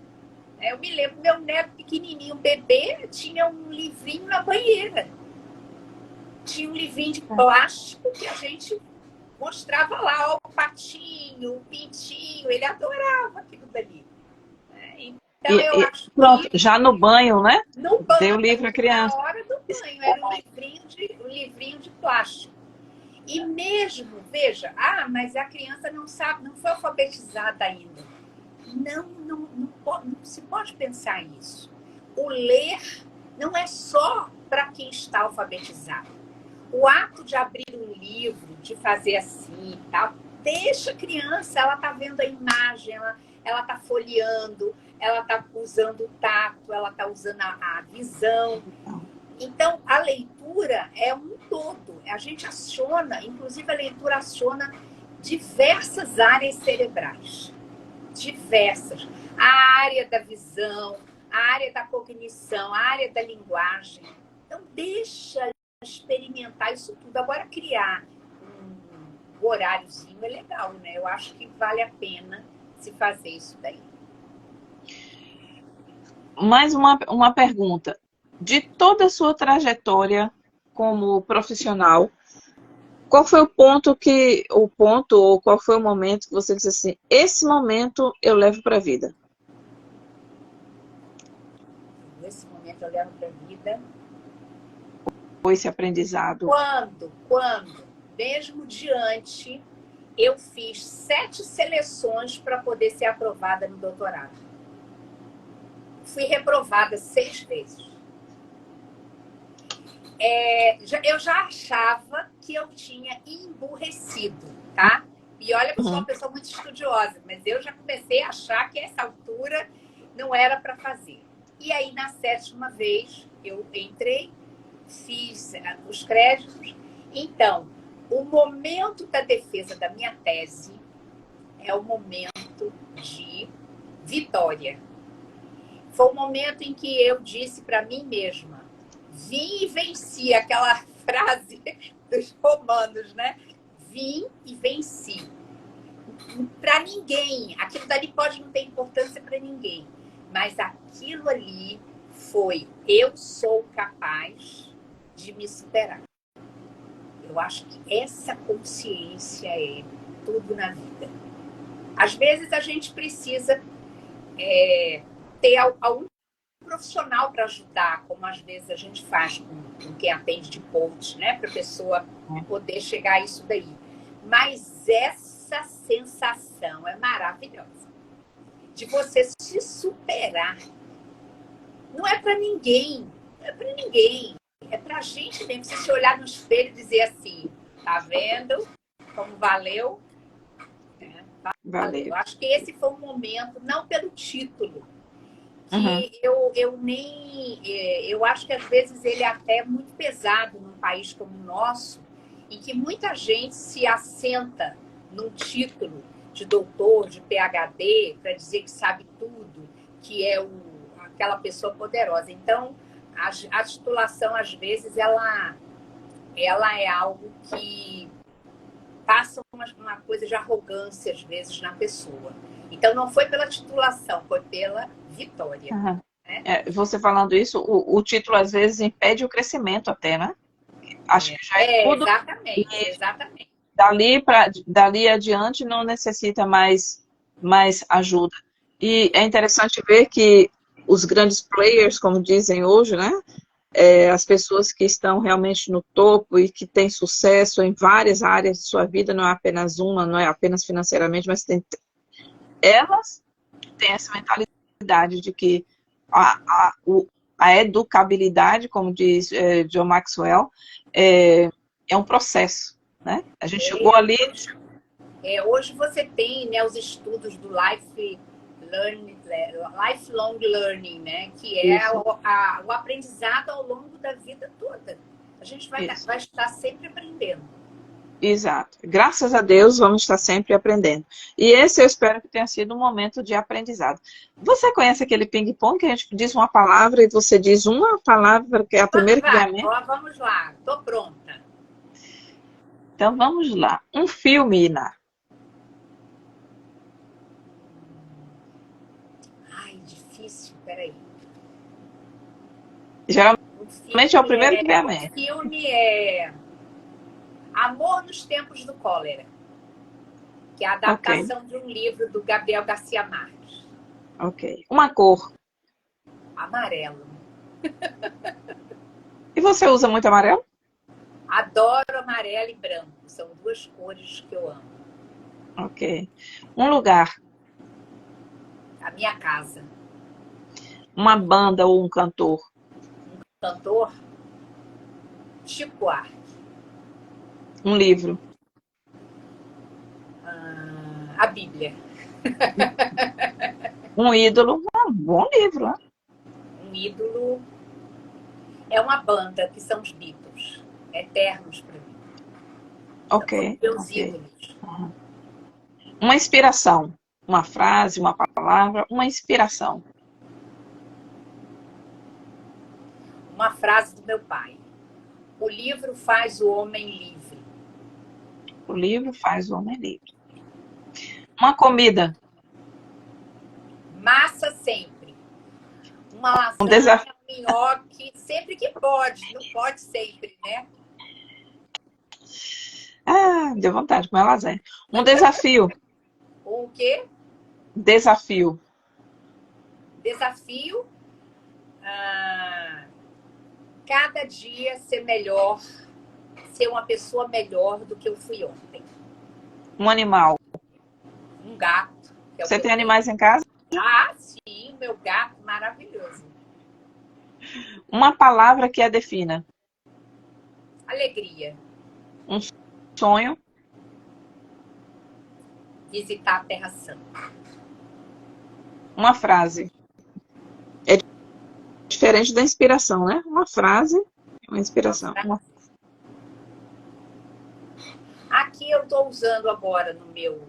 Eu me lembro, meu neto pequenininho, bebê, tinha um livrinho na banheira. Tinha um livrinho de plástico que a gente mostrava lá, ó, o patinho, o pintinho, ele adorava aquilo dali. Então, eu acho pronto, que já no banho, né? no Deu o banho, livro à na criança. hora do banho, era um livrinho de plástico. E mesmo, veja, mas a criança não sabe, não foi alfabetizada ainda. Não se pode pensar isso. O ler não é só para quem está alfabetizado. O ato de abrir um livro, de fazer assim e tal, deixa a criança, ela está vendo a imagem, ela está folheando, ela está usando o tato, ela está usando a visão. Então, a leitura é um todo. A gente aciona, inclusive a leitura aciona diversas áreas cerebrais. Diversas. A área da visão, a área da cognição, a área da linguagem. Então, deixa experimentar isso tudo. Agora, criar um horáriozinho é legal, né? Eu acho que vale a pena se fazer isso daí. Mais uma pergunta. De toda a sua trajetória como profissional, qual foi o ponto ou qual foi o momento que você disse assim, esse momento eu levo para a vida? Esse momento eu levo para a vida. Foi esse aprendizado? Quando, mesmo diante, eu fiz 7 seleções para poder ser aprovada no doutorado. Fui reprovada 6 vezes. Eu já achava que eu tinha emburrecido, tá? E olha que eu sou uma pessoa muito estudiosa, mas eu já comecei a achar que essa altura não era para fazer. E aí, na 7ª vez, eu entrei, fiz os créditos. Então, o momento da defesa da minha tese é o momento de vitória. Foi o momento em que eu disse para mim mesma, vim e venci, aquela frase dos romanos, né? Vim e venci. Para ninguém, aquilo dali pode não ter importância para ninguém, mas aquilo ali foi, eu sou capaz de me superar. Eu acho que essa consciência é tudo na vida. Às vezes a gente precisa ter algum profissional para ajudar, como às vezes a gente faz com quem atende de coach, né? Para a pessoa poder chegar a isso daí. Mas essa sensação é maravilhosa. De você se superar. Não é para ninguém. Não é para ninguém. É para a gente mesmo. Você se olhar no espelho e dizer assim, tá vendo como valeu? Valeu. Eu acho que esse foi um momento, não pelo título, que eu acho que às vezes ele é até muito pesado num país como o nosso, em que muita gente se assenta num título de doutor, de PhD, para dizer que sabe tudo, que é aquela pessoa poderosa. Então, a titulação, às vezes, ela ela é algo que passa uma coisa de arrogância, às vezes, na pessoa. Então, não foi pela titulação, foi pela vitória. Uhum. Né? Você falando isso, o título às vezes impede o crescimento até, né? Acho que já é tudo. Exatamente. Dali adiante não necessita mais ajuda. E é interessante ver que os grandes players, como dizem hoje, né? As pessoas que estão realmente no topo e que têm sucesso em várias áreas de sua vida, não é apenas uma, não é apenas financeiramente, mas elas têm essa mentalidade de que a educabilidade, como diz John Maxwell, é um processo, né? A gente chegou ali... Hoje você tem, né, os estudos do lifelong learning, né, que é o aprendizado ao longo da vida toda. A gente vai estar sempre aprendendo. Exato. Graças a Deus, vamos estar sempre aprendendo. E esse eu espero que tenha sido um momento de aprendizado. Você conhece aquele ping-pong que a gente diz uma palavra e você diz uma palavra que é a primeira que vem à mente? Vamos lá, estou pronta. Então vamos lá. Um filme, Ina. Ai, difícil, peraí. Geralmente é o primeiro que vem à mente. O filme é Amor nos Tempos do Cólera, que é a adaptação de um livro do Gabriel Garcia Marques. Ok. Uma cor. Amarelo. E você usa muito amarelo? Adoro amarelo e branco. São duas cores que eu amo. Ok. Um lugar. A minha casa. Uma banda ou um cantor. Um cantor? Chico Buarque. Um livro. A Bíblia. Um ídolo. Um bom livro, né? Um ídolo é uma banda que são os Beatles. Eternos para mim. Ok. São meus ídolos. Uhum. Uma inspiração. Uma frase, uma palavra, uma inspiração. Uma frase do meu pai. O livro faz o homem livre. O livro faz o homem livre. Uma comida. Massa sempre. Uma lasanha, um nhoque, sempre que pode. Não pode sempre, né? Deu vontade de comer lasanha. Um desafio. O quê? Desafio. Desafio. Cada dia ser melhor, ser uma pessoa melhor do que eu fui ontem. Um animal. Um gato. Você tem animais em casa? Ah, sim, meu gato maravilhoso. Uma palavra que a defina. Alegria. Um sonho. Visitar a Terra Santa. Uma frase. É diferente da inspiração, né? Uma frase, uma inspiração. Aqui eu estou usando agora no meu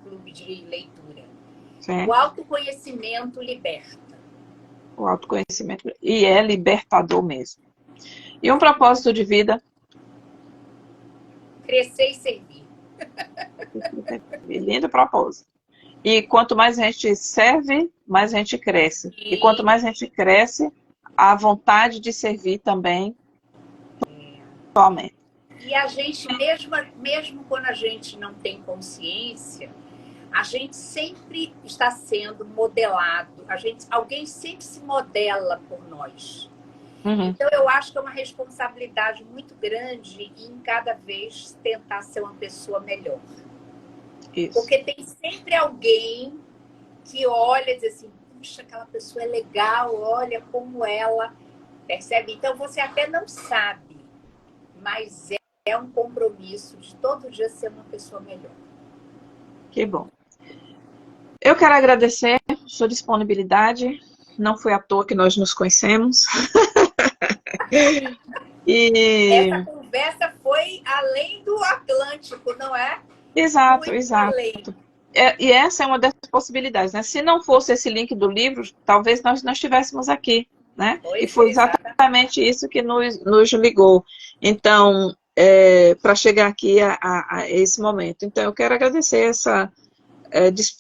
clube de leitura. Sim. O autoconhecimento liberta. O autoconhecimento. E é libertador mesmo. E um propósito de vida? Crescer e servir. Lindo propósito. E quanto mais a gente serve, mais a gente cresce. E quanto mais a gente cresce, a vontade de servir também aumenta. E a gente, mesmo quando a gente não tem consciência, a gente sempre está sendo modelado. Alguém sempre se modela por nós. Uhum. Então, eu acho que é uma responsabilidade muito grande em cada vez tentar ser uma pessoa melhor. Isso. Porque tem sempre alguém que olha e diz assim, puxa, aquela pessoa é legal, olha como ela, percebe? Então, você até não sabe, mas é um compromisso de todo dia ser uma pessoa melhor. Que bom. Eu quero agradecer sua disponibilidade. Não foi à toa que nós nos conhecemos. Essa conversa foi além do Atlântico, não é? Exato, muito exato. Além. E essa é uma das possibilidades, né? Se não fosse esse link do livro, talvez nós não estivéssemos aqui, né? Pois e foi exatamente exatamente isso que nos ligou. Então, para chegar aqui a esse momento. Então, eu quero agradecer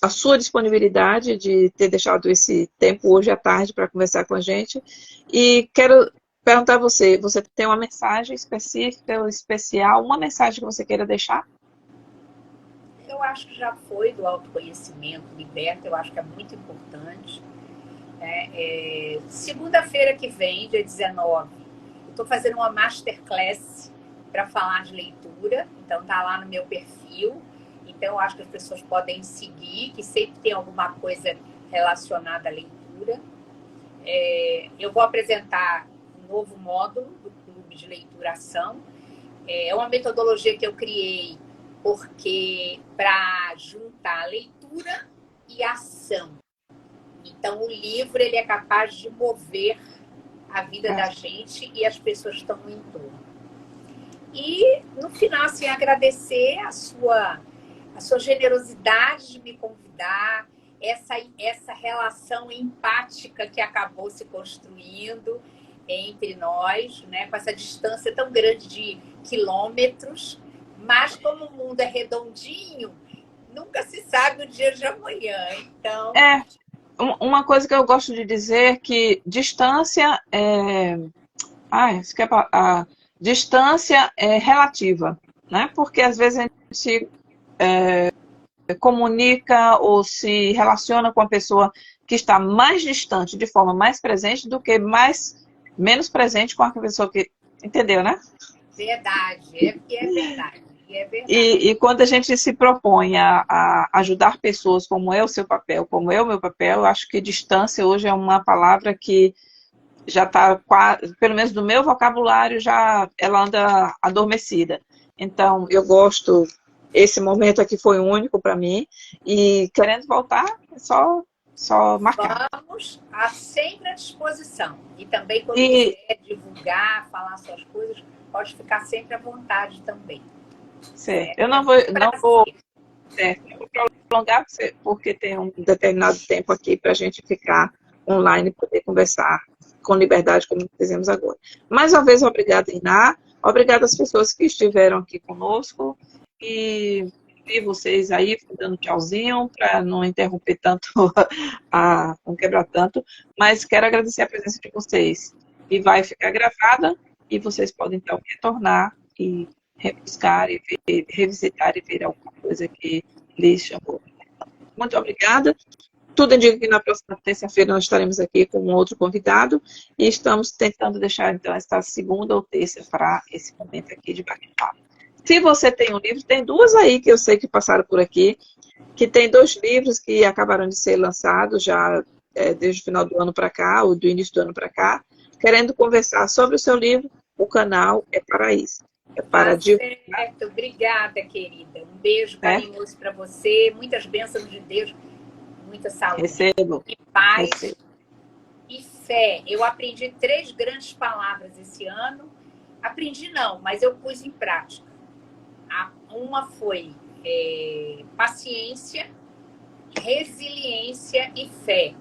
a sua disponibilidade de ter deixado esse tempo hoje à tarde para conversar com a gente. E quero perguntar a você, você tem uma mensagem específica ou especial, uma mensagem que você queira deixar? Eu acho que já foi do autoconhecimento liberta, eu acho que é muito importante. Segunda-feira que vem, dia 19, eu estou fazendo uma masterclass para falar de leitura, então tá lá no meu perfil. Então, eu acho que as pessoas podem seguir, que sempre tem alguma coisa relacionada à leitura. Eu vou apresentar um novo módulo do Clube de Leituração. É uma metodologia que eu criei porque para juntar leitura e ação. Então, o livro ele é capaz de mover a vida da gente e as pessoas estão no entorno. E, no final, assim, agradecer a sua generosidade de me convidar, essa relação empática que acabou se construindo entre nós, né, com essa distância tão grande de quilômetros, mas como o mundo é redondinho, nunca se sabe o dia de amanhã. Então, uma coisa que eu gosto de dizer é que distância distância é relativa, né? Porque às vezes a gente comunica ou se relaciona com a pessoa que está mais distante, de forma mais presente, do que menos presente com a pessoa que... Entendeu, né? Verdade, é verdade. E quando a gente se propõe a ajudar pessoas, como é o seu papel, como é o meu papel, eu acho que distância hoje é uma palavra que já está, pelo menos do meu vocabulário, ela anda adormecida. Então, eu gosto, esse momento aqui foi único para mim, e querendo voltar, é só marcar. Vamos sempre à disposição. E também quando quiser divulgar, falar suas coisas, pode ficar sempre à vontade também. Certo. Eu não vou prolongar, porque tem um determinado tempo aqui para a gente ficar online e poder conversar com liberdade, como fizemos agora. Mais uma vez, obrigada, Iná. Obrigada às pessoas que estiveram aqui conosco. E vocês aí, dando tchauzinho, para não interromper tanto, não quebrar tanto. Mas quero agradecer a presença de vocês. E vai ficar gravada, e vocês podem, então, retornar e rebuscar, e revisitar e ver alguma coisa que lhes chamou. Muito obrigada. Tudo indica que na próxima terça-feira nós estaremos aqui com um outro convidado e estamos tentando deixar, então, esta segunda ou terça para esse momento aqui de bate-papo. Se você tem um livro, tem duas aí que eu sei que passaram por aqui, que tem 2 livros que acabaram de ser lançados já desde o final do ano para cá, ou do início do ano para cá, querendo conversar sobre o seu livro. O canal é para isso. É para certo. Obrigada, querida. Um beijo carinhoso para você, muitas bênçãos de Deus, muita saúde. Recebo. E paz e fé. Eu aprendi 3 grandes palavras esse ano. Aprendi não, mas eu pus em prática. Uma foi paciência, resiliência e fé.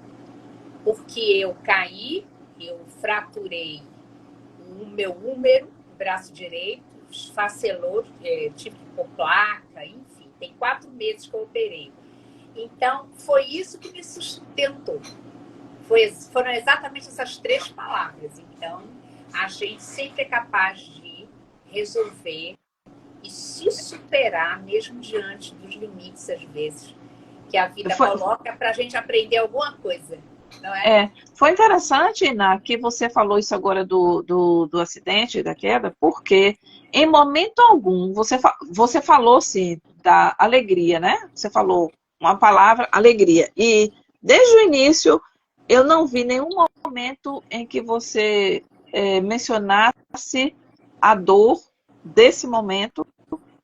Porque eu caí, eu fraturei o meu húmero, braço direito, esfacelou, tive que pôr placa, enfim, tem 4 meses que eu operei. Então, foi isso que me sustentou. Foram exatamente essas 3 palavras. Então, a gente sempre é capaz de resolver e se superar, mesmo diante dos limites, às vezes, que a vida coloca para a gente aprender alguma coisa. Não é? Foi interessante, Iná, que você falou isso agora do acidente, da queda, porque em momento algum você falou assim, da alegria, né? Você falou uma palavra, alegria. E desde o início eu não vi nenhum momento em que você mencionasse a dor desse momento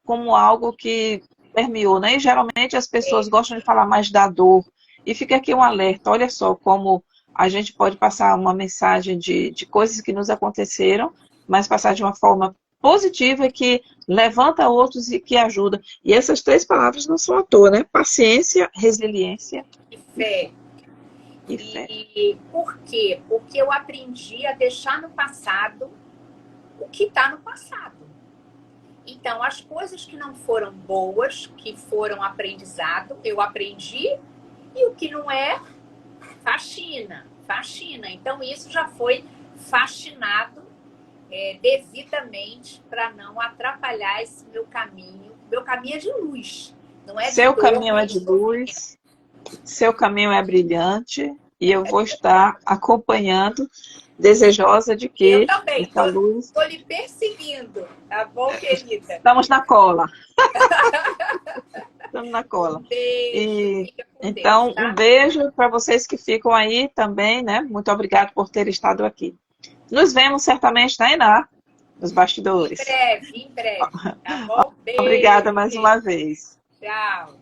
como algo que permeou, né? E geralmente as pessoas gostam de falar mais da dor. E fica aqui um alerta, olha só como a gente pode passar uma mensagem de coisas que nos aconteceram, mas passar de uma forma positiva que levanta outros e que ajuda. E essas 3 palavras não são à toa, né? Paciência, resiliência e fé. E fé. E por quê? Porque eu aprendi a deixar no passado o que está no passado. Então, as coisas que não foram boas, que foram aprendizado, eu aprendi, e o que não é, faxina. Então, isso já foi faxinado devidamente para não atrapalhar esse meu caminho. Meu caminho é de luz, não é de Seu dor, caminho é nem de de sofrimento. luz, seu caminho é brilhante, e eu vou estar acompanhando, desejosa de Eu que também, essa luz... estou lhe perseguindo, tá bom, querida? Estamos na cola. Estamos na cola. Um beijo, E fica com Deus, então, um tá? beijo para vocês que ficam aí também, né? Muito obrigado por ter estado aqui. Nos vemos certamente, Tainá, nos bastidores. Em breve, tá bom? Obrigada Beijo, mais uma querida. vez. Tchau.